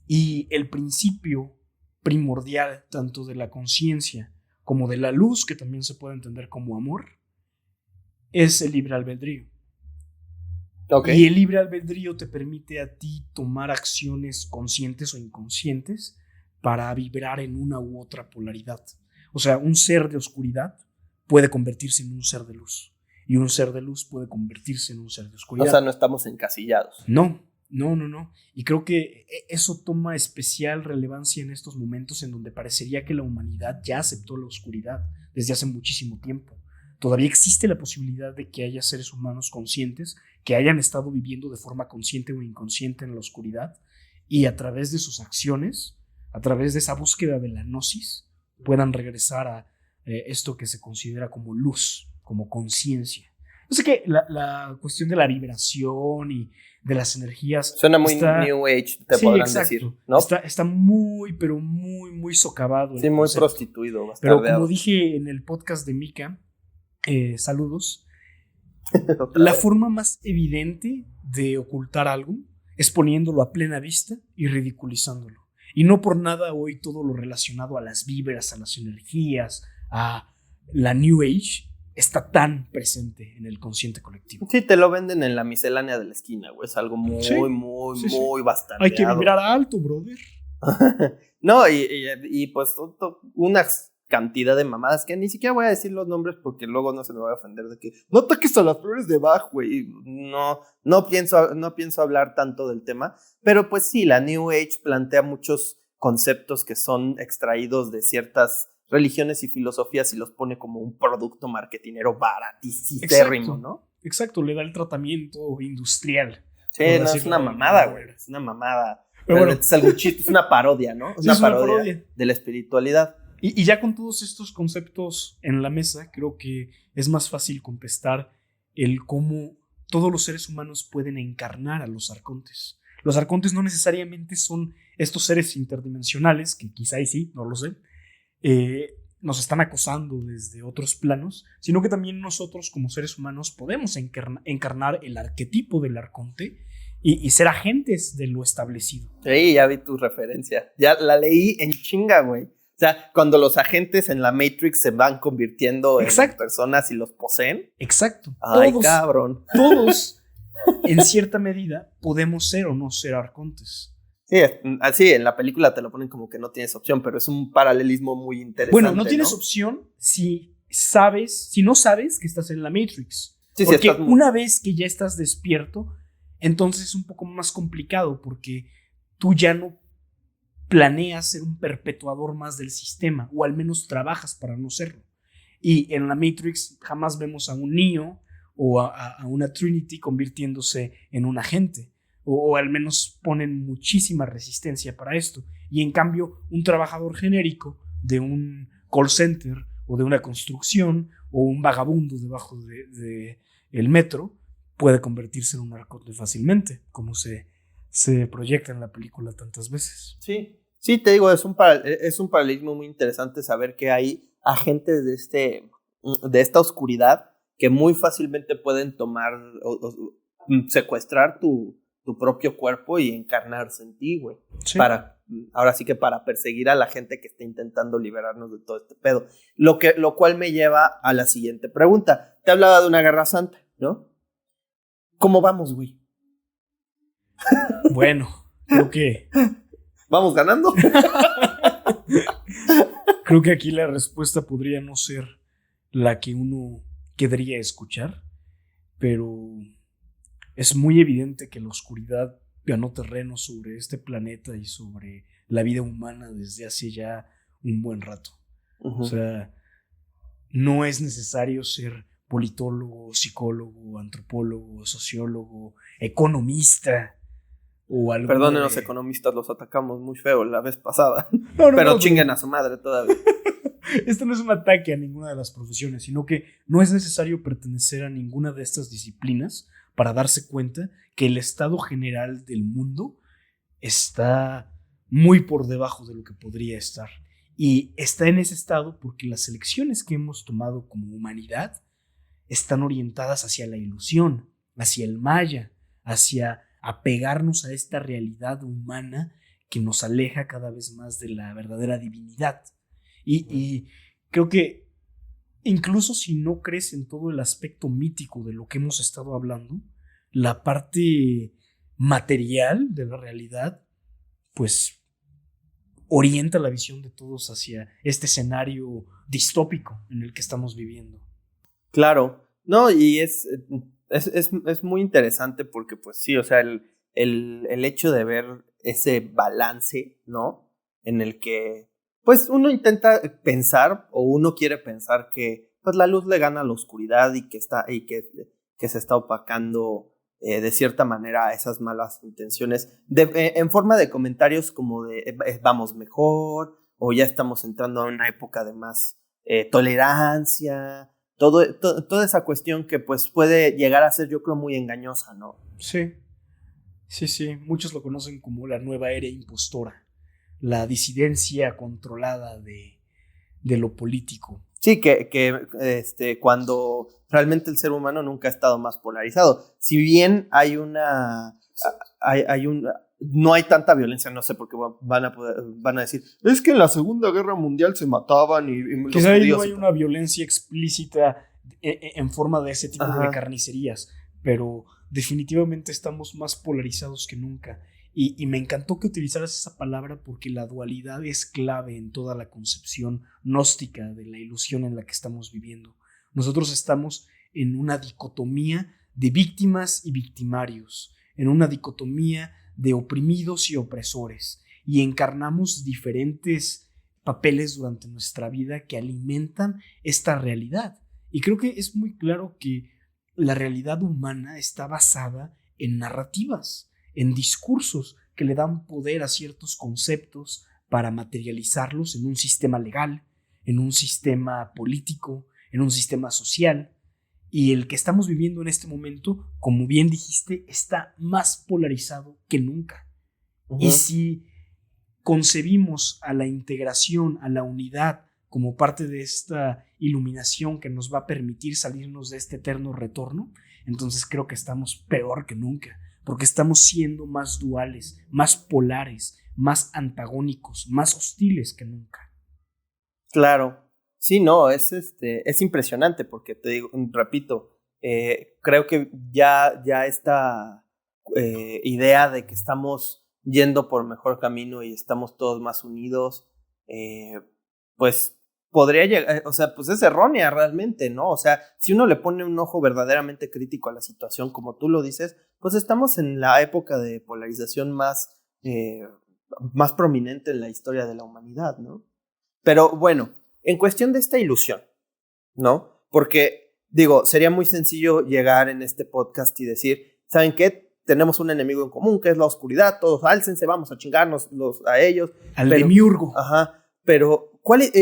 Y el principio primordial tanto de la conciencia como de la luz, que también se puede entender como amor, es el libre albedrío. Okay. Y el libre albedrío te permite a ti tomar acciones conscientes o inconscientes para vibrar en una u otra polaridad. O sea, un ser de oscuridad puede convertirse en un ser de luz, y un ser de luz puede convertirse en un ser de oscuridad. O sea, no estamos encasillados. No. Y creo que eso toma especial relevancia en estos momentos en donde parecería que la humanidad ya aceptó la oscuridad desde hace muchísimo tiempo. Todavía existe la posibilidad de que haya seres humanos conscientes que hayan estado viviendo de forma consciente o inconsciente en la oscuridad, y a través de sus acciones, a través de esa búsqueda de la gnosis, puedan regresar a esto que se considera como luz, como conciencia. Yo sé que la cuestión de la vibración y de las energías suena muy New Age, te podrán decir, ¿no? Está muy, pero muy socavado. Sí, muy prostituido. Pero como dije en el podcast de Mika, saludos, la forma más evidente de ocultar algo es poniéndolo a plena vista y ridiculizándolo. Y no por nada hoy todo lo relacionado a las vibras, a las energías, a la New Age está tan presente en el consciente colectivo. Sí, te lo venden en la miscelánea de la esquina, güey. Es algo muy bastante. Hay que vibrar alto, brother. No, y pues una cantidad de mamadas que ni siquiera voy a decir los nombres porque luego no se me va a ofender de que no ataques a las flores de Bach, güey. No pienso hablar tanto del tema, pero pues sí, la New Age plantea muchos conceptos que son extraídos de ciertas religiones y filosofías y los pone como un producto marketinero baratísimo, ¿no? Exacto, le da el tratamiento industrial. Sí, no, es una mamada, güey. Es una mamada. Pero bueno, es algo chiste, es una parodia, ¿no? Es una parodia de la espiritualidad. Y ya con todos estos conceptos en la mesa, creo que es más fácil contestar el cómo todos los seres humanos pueden encarnar a los arcontes. Los arcontes no necesariamente son estos seres interdimensionales, que quizá y sí, no lo sé, nos están acosando desde otros planos, sino que también nosotros como seres humanos podemos encarnar el arquetipo del arconte y ser agentes de lo establecido. Sí, ya vi tu referencia. Ya la leí en chinga, güey. O sea, cuando los agentes en la Matrix se van convirtiendo en personas y los poseen. Exacto. Ay, todos, cabrón. Todos, en cierta medida, podemos ser o no ser arcontes. Sí, así en la película te lo ponen como que no tienes opción, pero es un paralelismo muy interesante. Bueno, no tienes opción si no sabes que estás en la Matrix. Sí, porque una vez que ya estás despierto, entonces es un poco más complicado porque tú ya no planeas ser un perpetuador más del sistema, o al menos trabajas para no serlo. Y en la Matrix jamás vemos a un Neo o a una Trinity convirtiéndose en un agente. O al menos ponen muchísima resistencia para esto. Y en cambio, un trabajador genérico de un call center o de una construcción o un vagabundo debajo de el metro puede convertirse en un arconte fácilmente, como se proyecta en la película tantas veces. Sí, te digo, es un paralelismo muy interesante saber que hay agentes de esta oscuridad que muy fácilmente pueden tomar o secuestrar tu propio cuerpo y encarnarse en ti, güey. Sí. Ahora sí que para perseguir a la gente que está intentando liberarnos de todo este pedo. Lo cual me lleva a la siguiente pregunta. Te hablaba de una guerra santa, ¿no? ¿Cómo vamos, güey? Bueno, creo que... ¿Vamos ganando? Creo que aquí la respuesta podría no ser la que uno querría escuchar, pero... es muy evidente que la oscuridad ganó terreno sobre este planeta y sobre la vida humana desde hace ya un buen rato. O sea, no es necesario ser politólogo, psicólogo, antropólogo, sociólogo, economista o algo. Perdónenos, economistas, los atacamos muy feo la vez pasada. No, pero chinguen a su madre todavía. Esto no es un ataque a ninguna de las profesiones, sino que no es necesario pertenecer a ninguna de estas disciplinas para darse cuenta que el estado general del mundo está muy por debajo de lo que podría estar. Y está en ese estado porque las elecciones que hemos tomado como humanidad están orientadas hacia la ilusión, hacia el maya, hacia apegarnos a esta realidad humana que nos aleja cada vez más de la verdadera divinidad. Y creo que incluso si no crees en todo el aspecto mítico de lo que hemos estado hablando, la parte material de la realidad, pues orienta la visión de todos hacia este escenario distópico en el que estamos viviendo. Claro, no, y es muy interesante porque, pues sí, o sea, el hecho de ver ese balance, ¿no? En el que, pues, uno intenta pensar o uno quiere pensar que, pues, la luz le gana a la oscuridad y que se está opacando de cierta manera a esas malas intenciones en forma de comentarios como de vamos mejor o ya estamos entrando a una época de más tolerancia. Toda esa cuestión que pues puede llegar a ser, yo creo, muy engañosa, ¿no? Sí. Muchos lo conocen como la nueva era impostora, la disidencia controlada de lo político. Sí, que cuando realmente el ser humano nunca ha estado más polarizado. Si bien no hay tanta violencia, no sé por qué van a decir, es que en la Segunda Guerra Mundial se mataban y los quizá judíos. No hay una violencia explícita en forma de ese tipo de carnicerías, pero definitivamente estamos más polarizados que nunca. Y me encantó que utilizaras esa palabra porque la dualidad es clave en toda la concepción gnóstica de la ilusión en la que estamos viviendo. Nosotros estamos en una dicotomía de víctimas y victimarios, en una dicotomía de oprimidos y opresores, y encarnamos diferentes papeles durante nuestra vida que alimentan esta realidad. Y creo que es muy claro que la realidad humana está basada en narrativas, en discursos que le dan poder a ciertos conceptos para materializarlos en un sistema legal, en un sistema político, en un sistema social. Y el que estamos viviendo en este momento, como bien dijiste, está más polarizado que nunca. Y si concebimos a la integración, a la unidad, como parte de esta iluminación que nos va a permitir salirnos de este eterno retorno, entonces creo que estamos peor que nunca, porque estamos siendo más duales, más polares, más antagónicos, más hostiles que nunca. Claro, sí, no, es impresionante porque te digo, repito, creo que ya esta idea de que estamos yendo por mejor camino y estamos todos más unidos, pues podría llegar, o sea, pues es errónea realmente, ¿no? O sea, si uno le pone un ojo verdaderamente crítico a la situación, como tú lo dices, pues estamos en la época de polarización más prominente en la historia de la humanidad, ¿no? Pero bueno, en cuestión de esta ilusión, ¿no? Porque, digo, sería muy sencillo llegar en este podcast y decir, ¿saben qué? Tenemos un enemigo en común, que es la oscuridad, todos álcense, vamos a chingarnos a ellos. Al demiurgo. Ajá, pero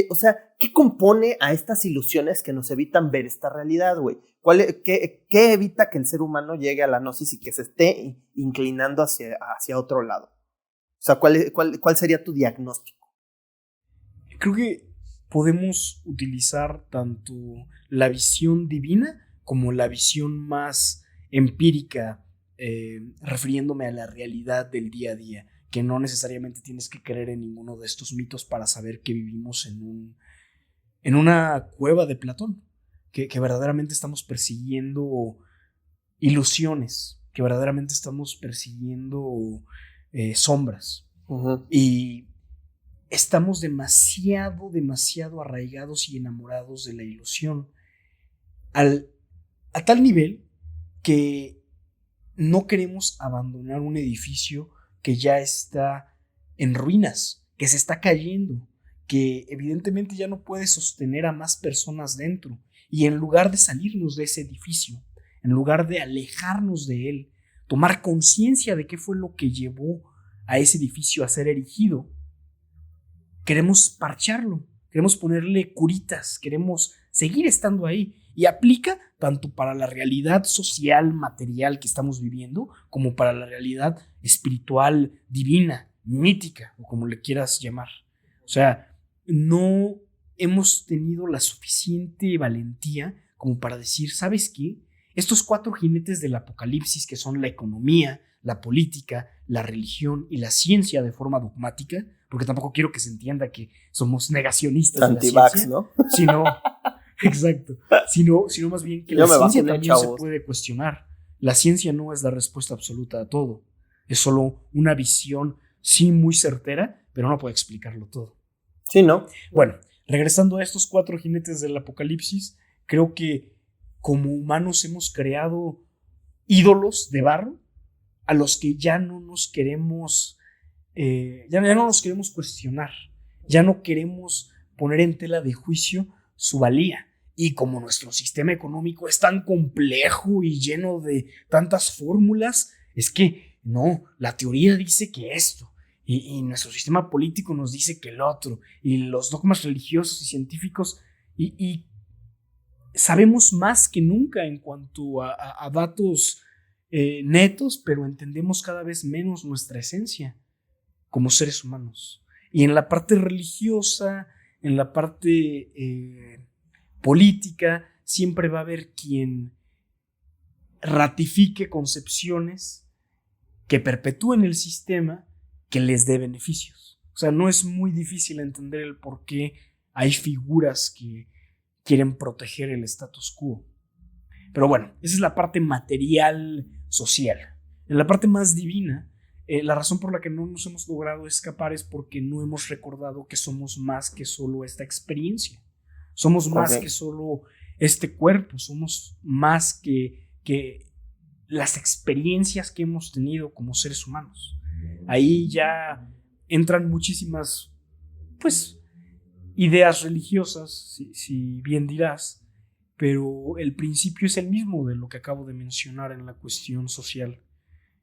o sea, ¿qué compone a estas ilusiones que nos evitan ver esta realidad, güey? ¿Qué evita que el ser humano llegue a la gnosis y que se esté inclinando hacia otro lado? O sea, ¿cuál sería tu diagnóstico? Creo que podemos utilizar tanto la visión divina como la visión más empírica, refiriéndome a la realidad del día a día, que no necesariamente tienes que creer en ninguno de estos mitos para saber que vivimos en una cueva de Platón, que verdaderamente estamos persiguiendo ilusiones, que verdaderamente estamos persiguiendo sombras. Y estamos demasiado arraigados y enamorados de la ilusión, a tal nivel que no queremos abandonar un edificio que ya está en ruinas, que se está cayendo, que evidentemente ya no puede sostener a más personas dentro. Y en lugar de salirnos de ese edificio, en lugar de alejarnos de él, tomar conciencia de qué fue lo que llevó a ese edificio a ser erigido, queremos parcharlo, queremos ponerle curitas, queremos seguir estando ahí. Y aplica tanto para la realidad social, material que estamos viviendo, como para la realidad espiritual, divina, mítica, o como le quieras llamar. O sea, no hemos tenido la suficiente valentía como para decir, ¿sabes qué? Estos 4 jinetes del apocalipsis, que son la economía, la política, la religión y la ciencia de forma dogmática, porque tampoco quiero que se entienda que somos negacionistas de la ciencia, ¿no? Sino, exacto, sino más bien que la ciencia también se puede cuestionar. La ciencia no es la respuesta absoluta a todo, es solo una visión, sí, muy certera, pero no puede explicarlo todo. Sí, ¿no? Bueno, regresando a estos 4 jinetes del apocalipsis, creo que como humanos hemos creado ídolos de barro a los que ya no nos queremos ya no nos queremos cuestionar, ya no queremos poner en tela de juicio su valía. Y como nuestro sistema económico es tan complejo y lleno de tantas fórmulas, es que no, la teoría dice que esto, y nuestro sistema político nos dice que el otro, y los dogmas religiosos y científicos, y sabemos más que nunca en cuanto a datos netos, pero entendemos cada vez menos nuestra esencia como seres humanos. Y en la parte religiosa, en la parte política, siempre va a haber quien ratifique concepciones que perpetúen el sistema, que les dé beneficios. O sea, no es muy difícil entender el por qué hay figuras que quieren proteger el status quo. Pero bueno, esa es la parte material, social. En la parte más divina, la razón por la que no nos hemos logrado escapar es porque no hemos recordado que somos más que solo esta experiencia. Somos más que solo este cuerpo, somos más que las experiencias que hemos tenido como seres humanos. Ahí ya entran muchísimas, pues, ideas religiosas, si bien dirás, pero el principio es el mismo de lo que acabo de mencionar en la cuestión social.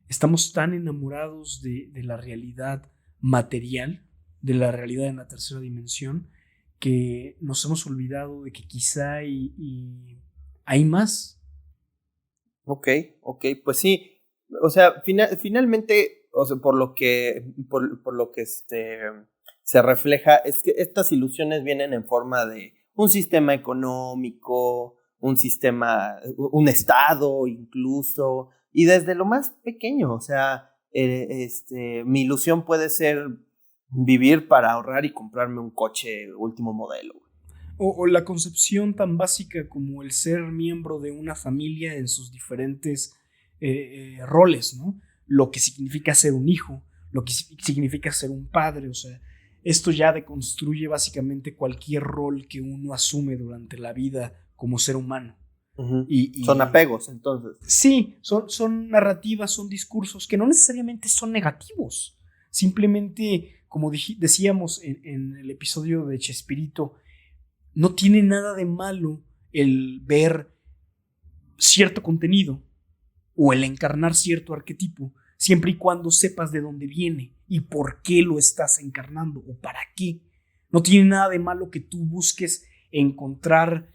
Estamos tan enamorados de la realidad material, de la realidad en la tercera dimensión, que nos hemos olvidado de que quizá hay más. Ok, pues sí. O sea, finalmente, o sea, por lo que se refleja, es que estas ilusiones vienen en forma de un sistema económico, un estado incluso, y desde lo más pequeño. O sea, mi ilusión puede ser vivir para ahorrar y comprarme un coche último modelo. O la concepción tan básica como el ser miembro de una familia en sus diferentes roles, ¿no? Lo que significa ser un hijo, lo que significa ser un padre. O sea, esto ya deconstruye básicamente cualquier rol que uno asume durante la vida como ser humano. Uh-huh. Son apegos, entonces. Sí, son narrativas, son discursos que no necesariamente son negativos. Simplemente, como decíamos en el episodio de Chespirito, no tiene nada de malo el ver cierto contenido o el encarnar cierto arquetipo, siempre y cuando sepas de dónde viene y por qué lo estás encarnando o para qué. No tiene nada de malo que tú busques encontrar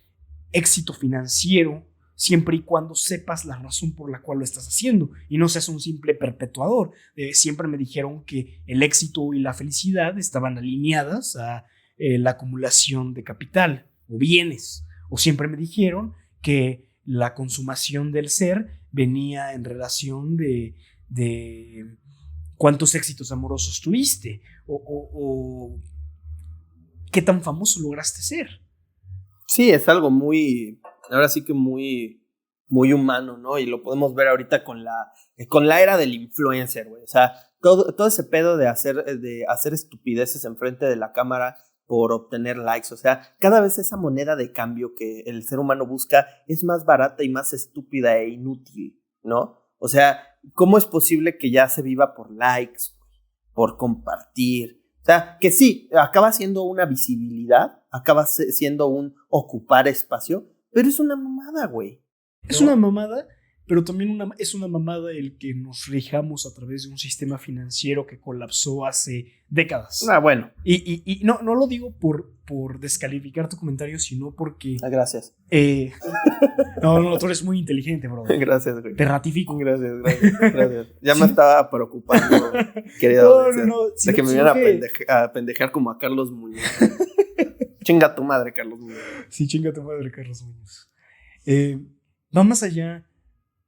éxito financiero siempre y cuando sepas la razón por la cual lo estás haciendo y no seas un simple perpetuador. Siempre me dijeron que el éxito y la felicidad estaban alineadas a la acumulación de capital o bienes, o siempre me dijeron que la consumación del ser venía en relación de cuántos éxitos amorosos tuviste o qué tan famoso lograste ser. Sí, es algo ahora sí que muy, muy humano, ¿no? Y lo podemos ver ahorita con la era del influencer, güey. O sea, todo ese pedo de hacer estupideces enfrente de la cámara por obtener likes. O sea, cada vez esa moneda de cambio que el ser humano busca es más barata y más estúpida e inútil, ¿no? O sea, ¿cómo es posible que ya se viva por likes, por compartir? O sea, que sí, acaba siendo una visibilidad, acaba siendo un ocupar espacio, pero es una mamada, güey. Es una mamada, pero también es una mamada el que nos rijamos a través de un sistema financiero que colapsó hace décadas. Bueno. Y no lo digo por descalificar tu comentario, sino porque... Gracias. No, tú eres muy inteligente, bro. Gracias, güey. Te ratifico. Gracias. Ya me estaba preocupando, querido. De que me iban a pendejar como a Carlos Muñoz. Chinga tu madre, Carlos Muñoz. Sí, chinga tu madre, Carlos Muñoz. Va más allá,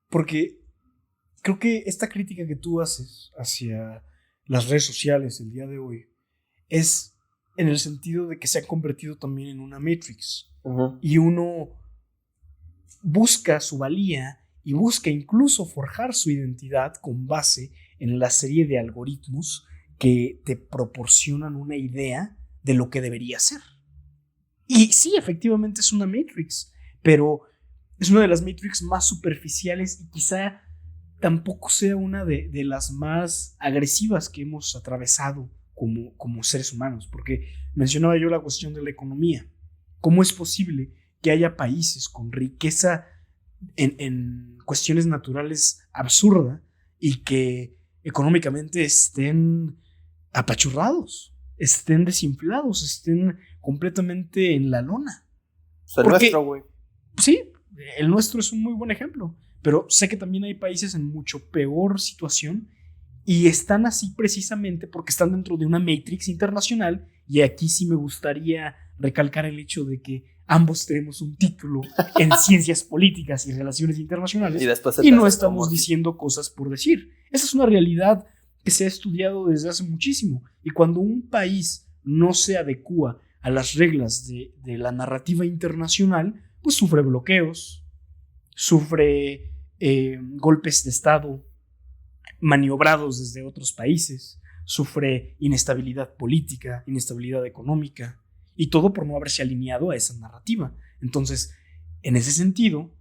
porque creo que esta crítica que tú haces hacia las redes sociales el día de hoy es en el sentido de que se han convertido también en una Matrix. Uh-huh. Y uno busca su valía y busca incluso forjar su identidad con base en la serie de algoritmos que te proporcionan una idea de lo que debería ser. Y sí, efectivamente es una Matrix, pero es una de las Matrix más superficiales y quizá tampoco sea una de las más agresivas que hemos atravesado como seres humanos, porque mencionaba yo la cuestión de la economía. ¿Cómo es posible que haya países con riqueza en cuestiones naturales absurda y que económicamente estén apachurrados, estén desinflados, estén completamente en la lona? O sea, el nuestro, güey. Sí, el nuestro es un muy buen ejemplo, pero sé que también hay países en mucho peor situación y están así precisamente porque están dentro de una matrix internacional, y aquí sí me gustaría recalcar el hecho de que ambos tenemos un título en ciencias políticas y relaciones internacionales y no estamos diciendo cosas por decir. Esa es una realidad que se ha estudiado desde hace muchísimo, y cuando un país no se adecua a las reglas de la narrativa internacional, pues sufre bloqueos, sufre golpes de estado maniobrados desde otros países, sufre inestabilidad política, inestabilidad económica, y todo por no haberse alineado a esa narrativa. Entonces, en ese sentido,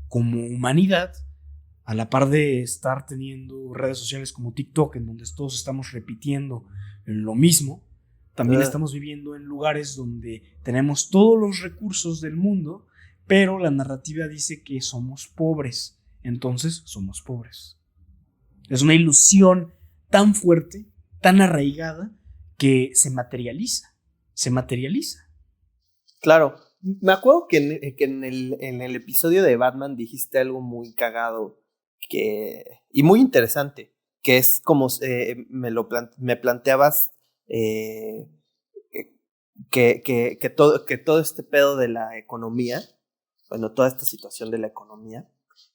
como humanidad, a la par de estar teniendo redes sociales como TikTok, en donde todos estamos repitiendo lo mismo, también estamos viviendo en lugares donde tenemos todos los recursos del mundo, pero la narrativa dice que somos pobres. Entonces, somos pobres. Es una ilusión tan fuerte, tan arraigada, que se materializa. Claro. Me acuerdo que en el episodio de Batman dijiste algo muy cagado y muy interesante, que es como me planteabas que todo este pedo de la economía, bueno, toda esta situación de la economía,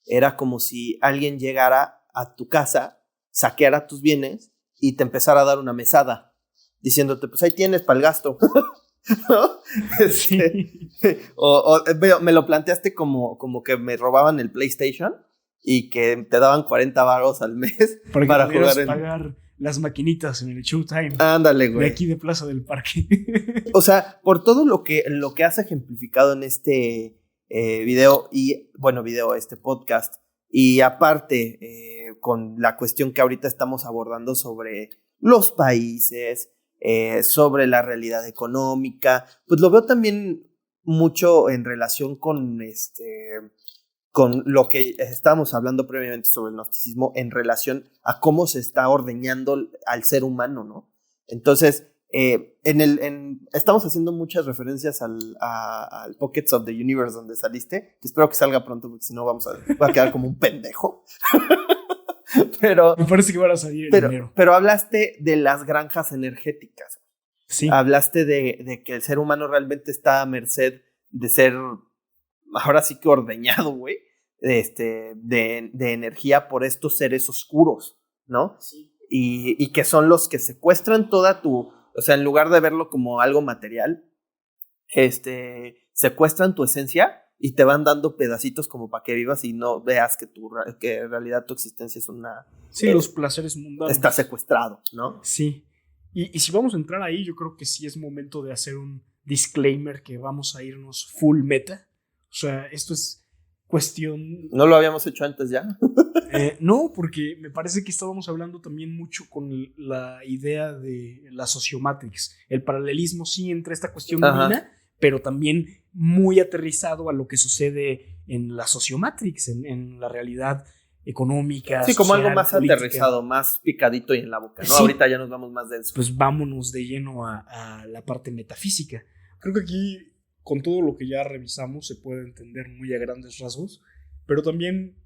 era como si alguien llegara a tu casa, saqueara tus bienes y te empezara a dar una mesada, diciéndote, pues ahí tienes para el gasto. ¿No? Sí. Me lo planteaste como que me robaban el PlayStation y que te daban 40 varos al mes para jugar pagar las maquinitas en el Showtime. Ándale, güey. De aquí de Plaza del Parque. O sea, por todo lo que has ejemplificado en este este podcast, y aparte con la cuestión que ahorita estamos abordando sobre los países, sobre la realidad económica, pues lo veo también mucho en relación con lo que estábamos hablando previamente sobre el gnosticismo, en relación a cómo se está ordeñando al ser humano, ¿no? Entonces, estamos haciendo muchas referencias al Pockets of the Universe donde saliste, que espero que salga pronto, porque si no voy a quedar como un pendejo. Pero me parece que van a salir en enero. Pero hablaste de las granjas energéticas. Sí. Hablaste de que el ser humano realmente está a merced de ser, ahora sí que ordeñado, güey, de energía por estos seres oscuros, ¿no? Sí. Y que son los que secuestran toda tu, o sea, en lugar de verlo como algo material, secuestran tu esencia y te van dando pedacitos como para que vivas y no veas que en realidad tu existencia es una... Sí, los placeres mundanos. Está secuestrado, ¿no? Sí. Y si vamos a entrar ahí, yo creo que sí es momento de hacer un disclaimer que vamos a irnos full meta. O sea, esto es cuestión... ¿No lo habíamos hecho antes ya? No, porque me parece que estábamos hablando también mucho con la idea de la sociomatrix. El paralelismo sí entre esta cuestión divina, pero también muy aterrizado a lo que sucede en la sociomatrix, en la realidad económica. Sí, como social, algo más política. aterrizado, más picadito y en la boca, ¿no? Sí. Ahorita ya nos vamos más denso. Pues vámonos de lleno a la parte metafísica. Creo que aquí, con todo lo que ya revisamos, se puede entender muy a grandes rasgos, pero también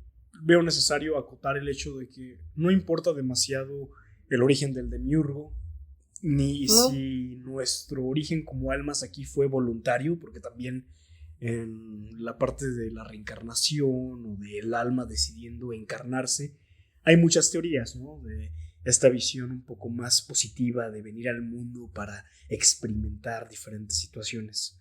veo necesario acotar el hecho de que no importa demasiado el origen del demiurgo, ni si nuestro origen como almas aquí fue voluntario, porque también en la parte de la reencarnación o del alma decidiendo encarnarse, hay muchas teorías, ¿no? De esta visión un poco más positiva de venir al mundo para experimentar diferentes situaciones.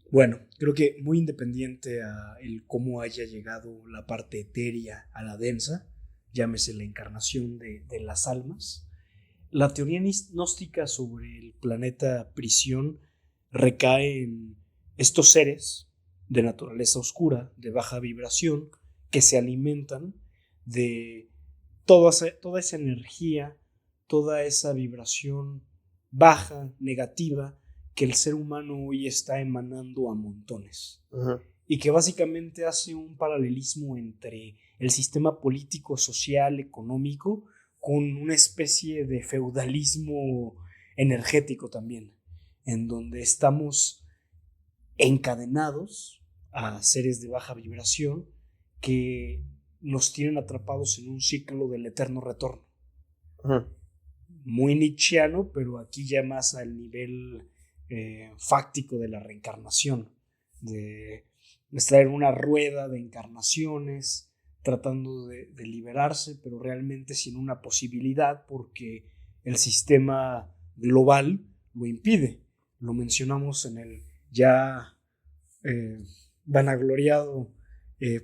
Bueno, creo que muy independiente a el cómo haya llegado la parte etérea a la densa, llámese la encarnación de las almas, la teoría gnóstica sobre el planeta prisión recae en estos seres de naturaleza oscura, de baja vibración, que se alimentan de toda esa energía, toda esa vibración baja, negativa, que el ser humano hoy está emanando a montones. Y que básicamente hace un paralelismo entre el sistema político, social, económico, con una especie de feudalismo energético también, en donde estamos encadenados a seres de baja vibración que nos tienen atrapados en un ciclo del eterno retorno. Muy nietzscheano, pero aquí ya más al nivel fáctico de la reencarnación, de estar en una rueda de encarnaciones, tratando de liberarse, pero realmente sin una posibilidad porque el sistema global lo impide. Lo mencionamos en el ya vanagloriado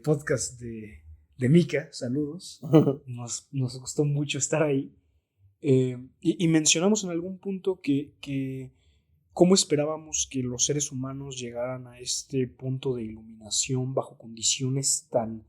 podcast de Mika, saludos. Nos gustó mucho estar ahí. Y mencionamos en algún punto que cómo esperábamos que los seres humanos llegaran a este punto de iluminación bajo condiciones tan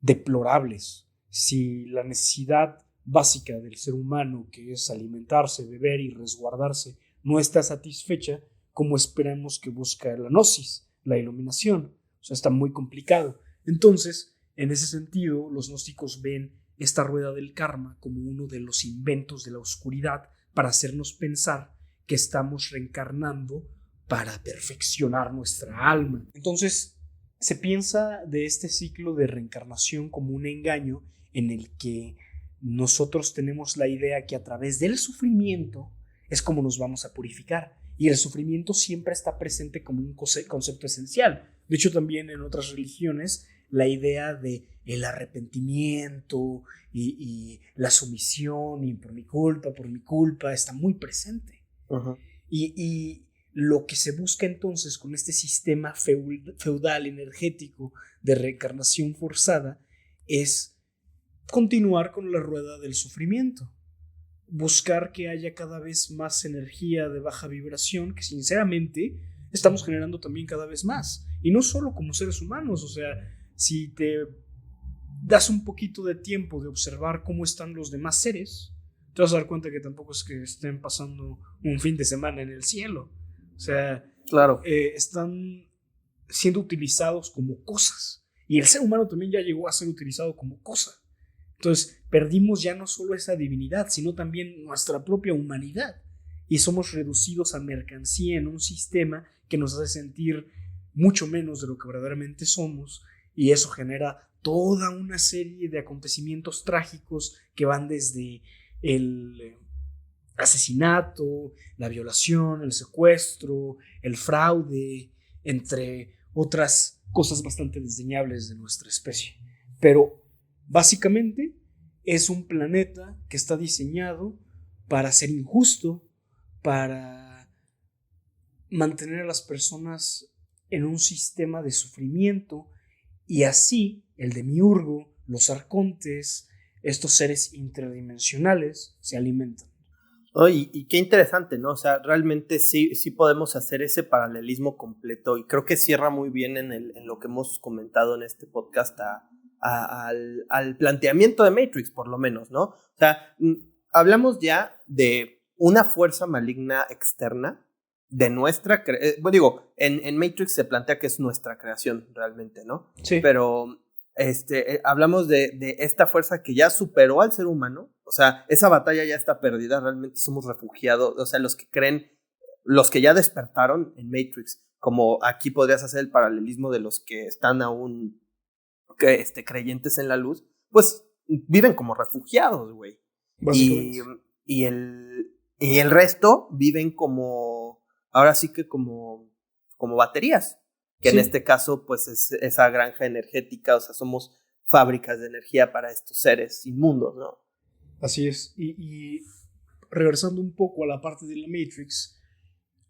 deplorables. Si la necesidad básica del ser humano, que es alimentarse, beber y resguardarse, no está satisfecha, ¿cómo esperamos que busque la gnosis, la iluminación? O sea, está muy complicado. Entonces, en ese sentido, los gnósticos ven esta rueda del karma como uno de los inventos de la oscuridad para hacernos pensar que estamos reencarnando para perfeccionar nuestra alma. Entonces, se piensa de este ciclo de reencarnación como un engaño en el que nosotros tenemos la idea que a través del sufrimiento es como nos vamos a purificar. Y el sufrimiento siempre está presente como un concepto esencial. De hecho, también en otras religiones, la idea de el arrepentimiento y la sumisión y por mi culpa, está muy presente. Y lo que se busca entonces con este sistema feudal energético de reencarnación forzada es continuar con la rueda del sufrimiento. Buscar que haya cada vez más energía de baja vibración, que sinceramente estamos generando también cada vez más. Y no solo como seres humanos, o sea, si te das un poquito de tiempo de observar cómo están los demás seres, te vas a dar cuenta que tampoco es que estén pasando un fin de semana en el cielo. O sea, claro. Están siendo utilizados como cosas. Y el ser humano también ya llegó a ser utilizado como cosa. Entonces, perdimos ya no solo esa divinidad, sino también nuestra propia humanidad. Y somos reducidos a mercancía en un sistema que nos hace sentir mucho menos de lo que verdaderamente somos. Y eso genera toda una serie de acontecimientos trágicos que van desde el asesinato, la violación, el secuestro, el fraude, entre otras cosas bastante desdeñables de nuestra especie. Pero básicamente es un planeta que está diseñado para ser injusto, para mantener a las personas en un sistema de sufrimiento, y así el demiurgo, los arcontes, estos seres interdimensionales se alimentan. ¿No? Y qué interesante, ¿no? O sea, realmente sí podemos hacer ese paralelismo completo y creo que cierra muy bien en lo que hemos comentado en este podcast al planteamiento de Matrix, por lo menos, ¿no? O sea, hablamos ya de una fuerza maligna externa de nuestra bueno, digo, en Matrix se plantea que es nuestra creación realmente, ¿no? Sí. Pero hablamos de esta fuerza que ya superó al ser humano. O sea, esa batalla ya está perdida, realmente somos refugiados, o sea, los que creen, los que ya despertaron en Matrix, como aquí podrías hacer el paralelismo de los que están aún creyentes en la luz, pues viven como refugiados, güey. Y el resto viven como, ahora sí que como baterías, que en este caso pues es esa granja energética, o sea, somos fábricas de energía para estos seres inmundos, ¿no? Así es. Y regresando un poco a la parte de la Matrix,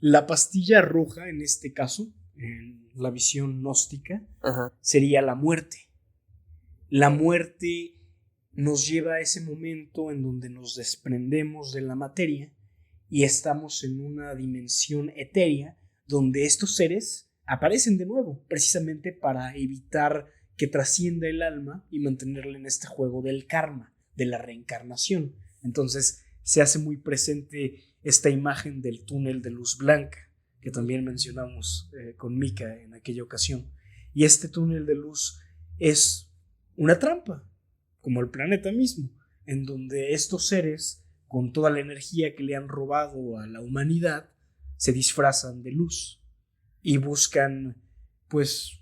la pastilla roja, en este caso, en la visión gnóstica, sería la muerte. La muerte nos lleva a ese momento en donde nos desprendemos de la materia y estamos en una dimensión etérea donde estos seres aparecen de nuevo, precisamente para evitar que trascienda el alma y mantenerla en este juego del karma, de la reencarnación. Entonces se hace muy presente esta imagen del túnel de luz blanca, que también mencionamos con Mika en aquella ocasión. Y este túnel de luz es una trampa, como el planeta mismo, en donde estos seres, con toda la energía que le han robado a la humanidad, se disfrazan de luz y buscan, pues,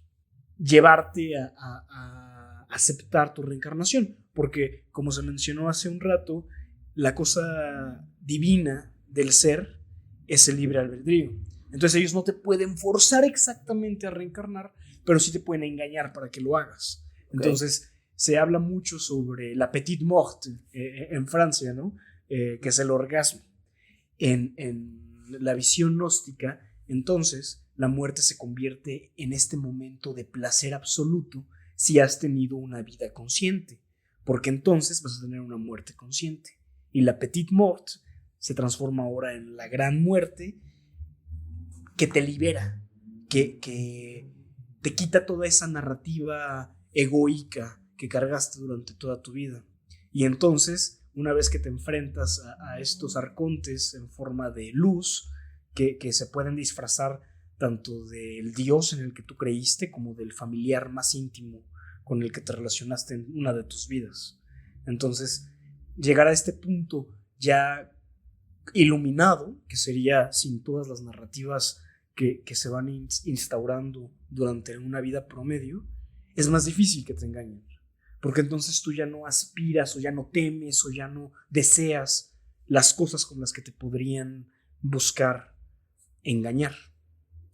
llevarte a aceptar tu reencarnación, porque, como se mencionó hace un rato, la cosa divina del ser es el libre albedrío. Entonces ellos no te pueden forzar exactamente a reencarnar, pero sí te pueden engañar para que lo hagas. Entonces se habla mucho sobre la petite mort en Francia, ¿no? Que es el orgasmo. En la visión gnóstica, entonces, la muerte se convierte en este momento de placer absoluto si has tenido una vida consciente, porque entonces vas a tener una muerte consciente. Y la petite mort se transforma ahora en la gran muerte que te libera, que te quita toda esa narrativa egoica que cargaste durante toda tu vida. Y entonces, una vez que te enfrentas a estos arcontes en forma de luz, que se pueden disfrazar tanto del Dios en el que tú creíste como del familiar más íntimo con el que te relacionaste en una de tus vidas. Entonces, llegar a este punto ya iluminado, que sería sin todas las narrativas que se van instaurando durante una vida promedio, es más difícil que te engañen, porque entonces tú ya no aspiras o ya no temes o ya no deseas las cosas con las que te podrían buscar engañar.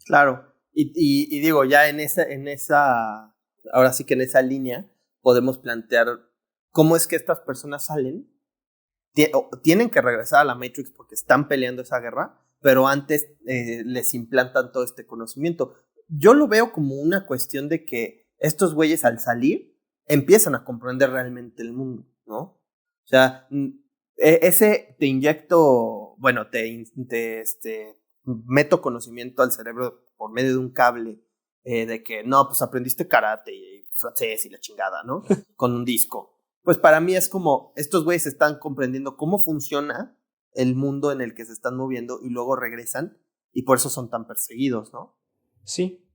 Claro, y digo, ya en esa, ahora sí que en esa línea podemos plantear cómo es que estas personas salen, tienen que regresar a la Matrix porque están peleando esa guerra, pero antes les implantan todo este conocimiento. Yo lo veo como una cuestión de que estos güeyes al salir empiezan a comprender realmente el mundo, ¿no? O sea, ese te inyecto, bueno, meto conocimiento al cerebro por medio de un cable, de que no, pues aprendiste karate y francés y la chingada, ¿no? Con un disco. Pues para mí es como, estos güeyes están comprendiendo cómo funciona el mundo en el que se están moviendo y luego regresan y por eso son tan perseguidos, ¿no? Sí,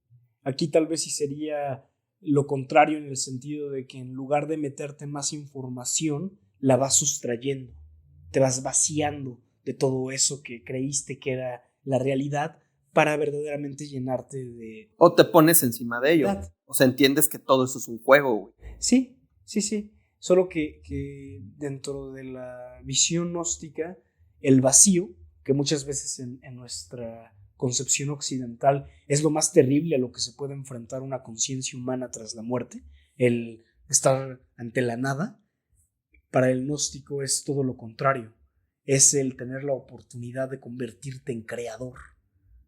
aquí tal vez sí sería lo contrario en el sentido de que en lugar de meterte más información, la vas sustrayendo, te vas vaciando de todo eso que creíste que era la realidad para verdaderamente llenarte de... O te pones encima de ello. O sea, entiendes que todo eso es un juego, güey. Sí. Solo que dentro de la visión gnóstica, el vacío, que muchas veces en nuestra concepción occidental es lo más terrible a lo que se puede enfrentar una conciencia humana tras la muerte, el estar ante la nada, para el gnóstico es todo lo contrario. Es el tener la oportunidad de convertirte en creador.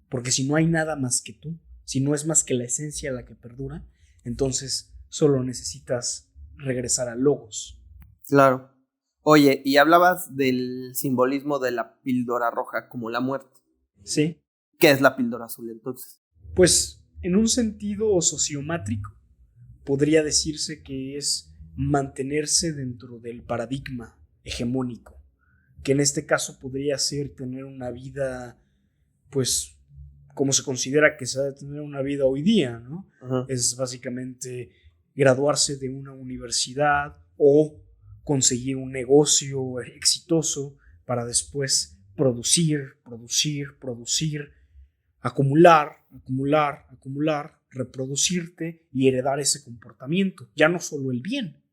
Porque si no hay nada más que tú, si no es más que la esencia la que perdura, entonces solo necesitas regresar a logos. Claro. Oye, y hablabas del simbolismo de la píldora roja como la muerte. Sí. ¿Qué es la píldora azul entonces? Pues en un sentido sociomátrico, podría decirse que es mantenerse dentro del paradigma hegemónico, que en este caso podría ser tener una vida, pues, como se considera que se ha de tener una vida hoy día, ¿no? Ajá. Es básicamente graduarse de una universidad o conseguir un negocio exitoso para después producir, acumular, reproducirte y heredar ese comportamiento. Ya no solo el bien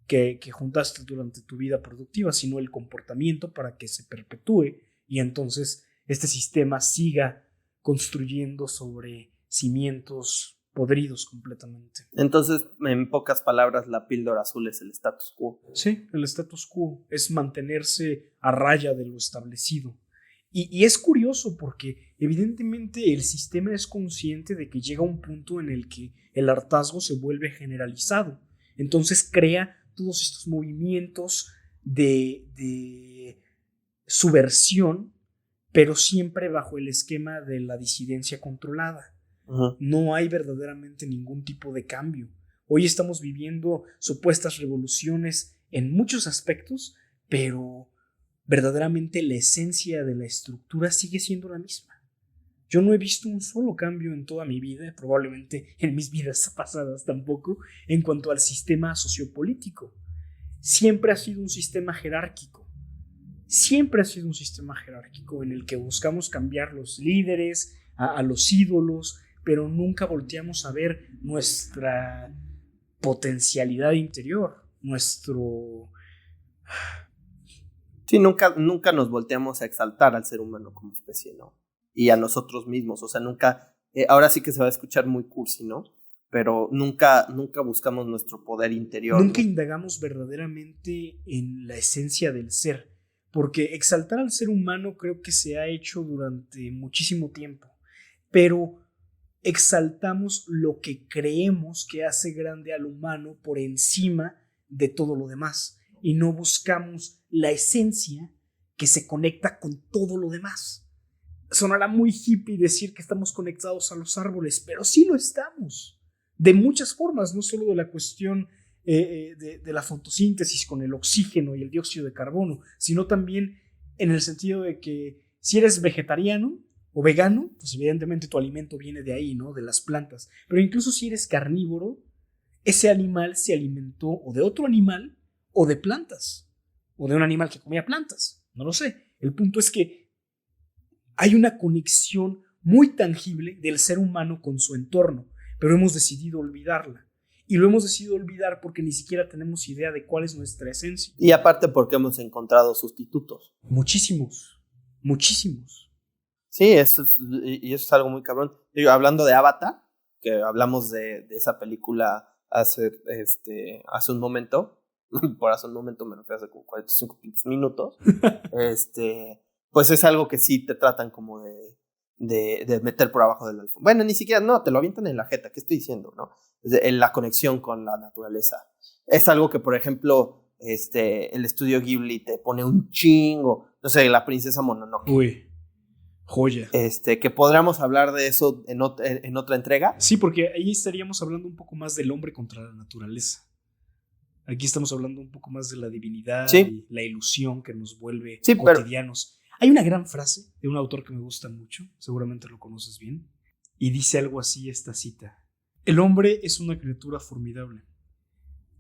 que juntaste durante tu vida productiva, sino el comportamiento para que se perpetúe y entonces este sistema siga construyendo sobre cimientos podridos completamente. Entonces, en pocas palabras, la píldora azul es el status quo. Sí, el status quo es mantenerse a raya de lo establecido. Y es curioso porque evidentemente el sistema es consciente de que llega un punto en el que el hartazgo se vuelve generalizado. Entonces crea todos estos movimientos de subversión, pero siempre bajo el esquema de la disidencia controlada. Ajá. No hay verdaderamente ningún tipo de cambio. Hoy estamos viviendo supuestas revoluciones en muchos aspectos, pero verdaderamente la esencia de la estructura sigue siendo la misma. Yo no he visto un solo cambio en toda mi vida, probablemente en mis vidas pasadas tampoco, en cuanto al sistema sociopolítico. Siempre ha sido un sistema jerárquico. Siempre ha sido un sistema jerárquico en el que buscamos cambiar los líderes, a los ídolos, pero nunca volteamos a ver nuestra potencialidad interior, nuestro... Sí, nunca nos volteamos a exaltar al ser humano como especie, ¿no? Y a nosotros mismos, o sea, nunca, ahora sí que se va a escuchar muy cursi, ¿no? Pero nunca buscamos nuestro poder interior. Nunca ¿no? indagamos verdaderamente en la esencia del ser, porque exaltar al ser humano creo que se ha hecho durante muchísimo tiempo, pero exaltamos lo que creemos que hace grande al humano por encima de todo lo demás y no buscamos la esencia que se conecta con todo lo demás. Sonará muy hippie decir que estamos conectados a los árboles, pero sí lo estamos, de muchas formas, no solo de la cuestión de la fotosíntesis con el oxígeno y el dióxido de carbono, sino también en el sentido de que si eres vegetariano o vegano, pues evidentemente tu alimento viene de ahí, ¿no? De las plantas. Pero incluso si eres carnívoro, ese animal se alimentó o de otro animal o de plantas, o de un animal que comía plantas, no lo sé. El punto es que hay una conexión muy tangible del ser humano con su entorno, pero hemos decidido olvidarla. Y lo hemos decidido olvidar porque ni siquiera tenemos idea de cuál es nuestra esencia. Y aparte porque hemos encontrado sustitutos. Muchísimos. Sí, eso es algo muy cabrón. Digo, hablando de Avatar, que hablamos de esa película hace un momento, por hace un momento me refiero hace como 45 minutos, pues es algo que sí te tratan como de meter por abajo del alfombra. Bueno, ni siquiera, no, te lo avientan en la jeta, ¿qué estoy diciendo? ¿No? En la conexión con la naturaleza. Es algo que, por ejemplo, el estudio Ghibli te pone un chingo, no sé, la princesa Mononoke. Uy, joya. Que podríamos hablar de eso en otra entrega. Sí, porque ahí estaríamos hablando un poco más del hombre contra la naturaleza. Aquí estamos hablando un poco más de la divinidad, sí, y la ilusión que nos vuelve sí, cotidianos. Pero hay una gran frase de un autor que me gusta mucho, seguramente lo conoces bien, y dice algo así esta cita: el hombre es una criatura formidable.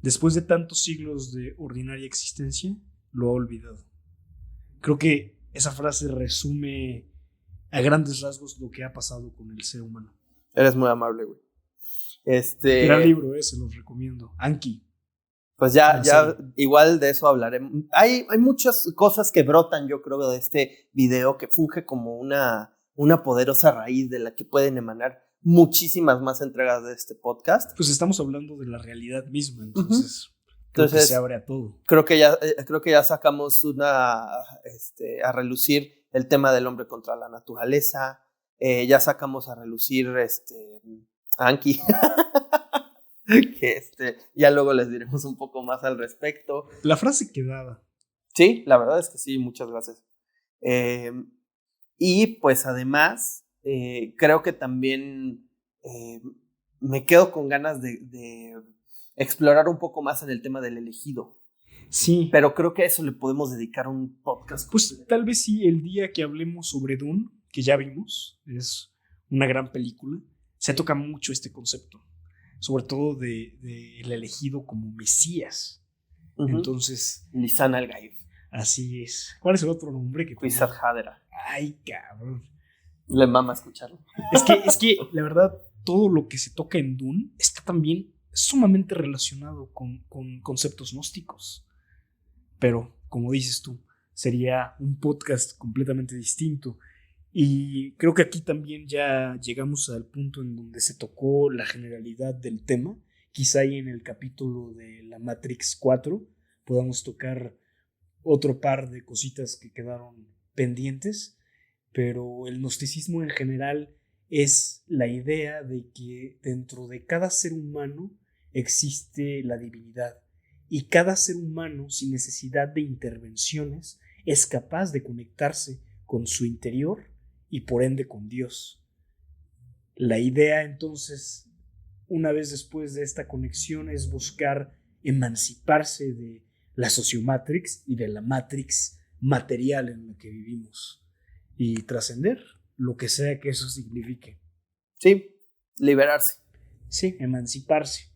Después de tantos siglos de ordinaria existencia, lo ha olvidado. Creo que esa frase resume a grandes rasgos lo que ha pasado con el ser humano. Eres muy amable, güey. Gran libro, se los recomiendo. Anki. Pues ya igual de eso hablaremos. Hay muchas cosas que brotan, yo creo, de este video, que funge como una poderosa raíz de la que pueden emanar muchísimas más entregas de este podcast. Pues estamos hablando de la realidad misma, entonces creo que se abre a todo. Creo que ya sacamos a relucir el tema del hombre contra la naturaleza. Ya sacamos a relucir Anki. Que ya luego les diremos un poco más al respecto. La frase quedada. Sí, la verdad es que sí, muchas gracias. Y pues además, creo que también me quedo con ganas de explorar un poco más en el tema del elegido. Sí. Pero creo que a eso le podemos dedicar un podcast. Pues tal vez sí, el día que hablemos sobre Dune, que ya vimos, es una gran película, se toca mucho este concepto, sobre todo de el elegido como Mesías. Entonces, Lisan al-Gaib. Así es. ¿Cuál es el otro nombre que Kwisatz Haderach. Ay, cabrón. Le mama escucharlo. Es que la verdad, todo lo que se toca en Dune está también sumamente relacionado con conceptos gnósticos. Pero, como dices tú, sería un podcast completamente distinto. Y creo que aquí también ya llegamos al punto en donde se tocó la generalidad del tema. Quizá ahí en el capítulo de la Matrix 4 podamos tocar otro par de cositas que quedaron pendientes, pero el gnosticismo en general es la idea de que dentro de cada ser humano existe la divinidad y cada ser humano, sin necesidad de intervenciones, es capaz de conectarse con su interior y por ende con Dios. La idea entonces, una vez después de esta conexión, es buscar emanciparse de la sociomatrix y de la matrix material en la que vivimos y trascender lo que sea que eso signifique. Sí, liberarse. Sí, emanciparse.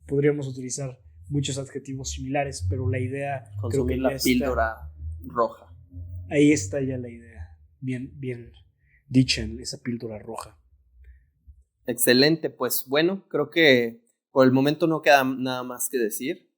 Podríamos utilizar muchos adjetivos similares, pero la idea... Consumir la píldora roja. Ahí está ya la idea. Bien dicha en esa píldora roja. Excelente, pues bueno, creo que por el momento no queda nada más que decir.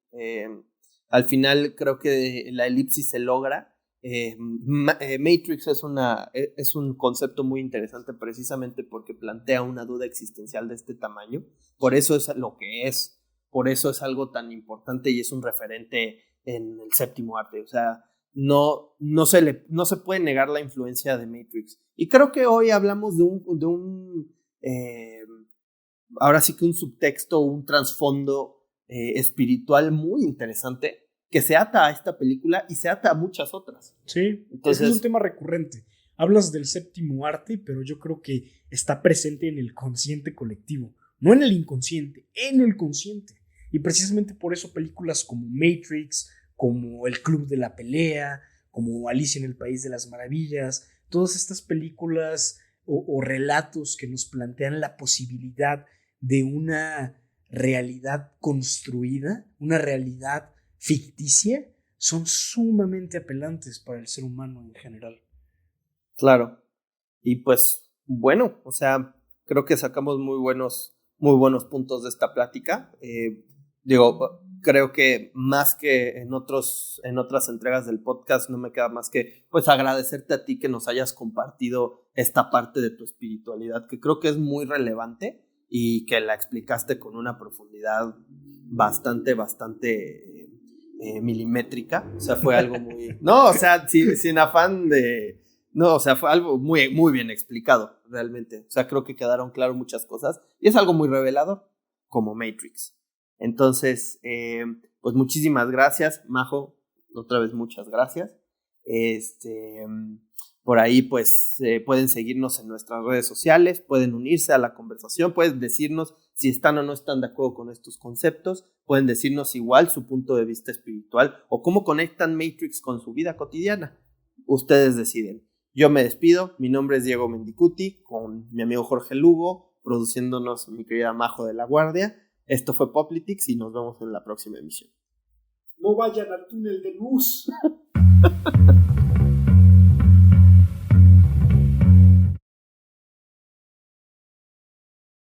Al final creo que la elipsis se logra. Matrix es un concepto muy interesante precisamente porque plantea una duda existencial de este tamaño. Por eso es lo que es. Por eso es algo tan importante y es un referente en el séptimo arte. O sea, no se puede negar la influencia de Matrix. Y creo que hoy hablamos de un ahora sí que un subtexto, un trasfondo espiritual muy interesante que se ata a esta película y se ata a muchas otras. Sí, entonces es un tema recurrente. Hablas del séptimo arte, pero yo creo que está presente en el consciente colectivo, no en el inconsciente, en el consciente. Y precisamente por eso películas como Matrix, como El Club de la Pelea, como Alicia en el País de las Maravillas, todas estas películas o relatos que nos plantean la posibilidad de una realidad construida, una realidad ficticia, son sumamente apelantes para el ser humano en general. Claro. Y pues, bueno, o sea, creo que sacamos muy buenos puntos de esta plática. Creo que más que en otras entregas del podcast no me queda más que pues agradecerte a ti que nos hayas compartido esta parte de tu espiritualidad, que creo que es muy relevante y que la explicaste con una profundidad bastante milimétrica. O sea, fue algo muy... No, o sea, sin afán de... No, o sea, fue algo muy, muy bien explicado, realmente. O sea, creo que quedaron claras muchas cosas y es algo muy revelador, como Matrix. Entonces, pues muchísimas gracias, Majo. Otra vez muchas gracias. Por ahí, pues, pueden seguirnos en nuestras redes sociales, pueden unirse a la conversación, pueden decirnos si están o no están de acuerdo con estos conceptos, pueden decirnos igual su punto de vista espiritual o cómo conectan Matrix con su vida cotidiana. Ustedes deciden. Yo me despido, mi nombre es Diego Mendicuti, con mi amigo Jorge Lugo, produciéndonos mi querida Majo de la Guardia. Esto fue Poplitics y nos vemos en la próxima emisión. No vayan al túnel de luz.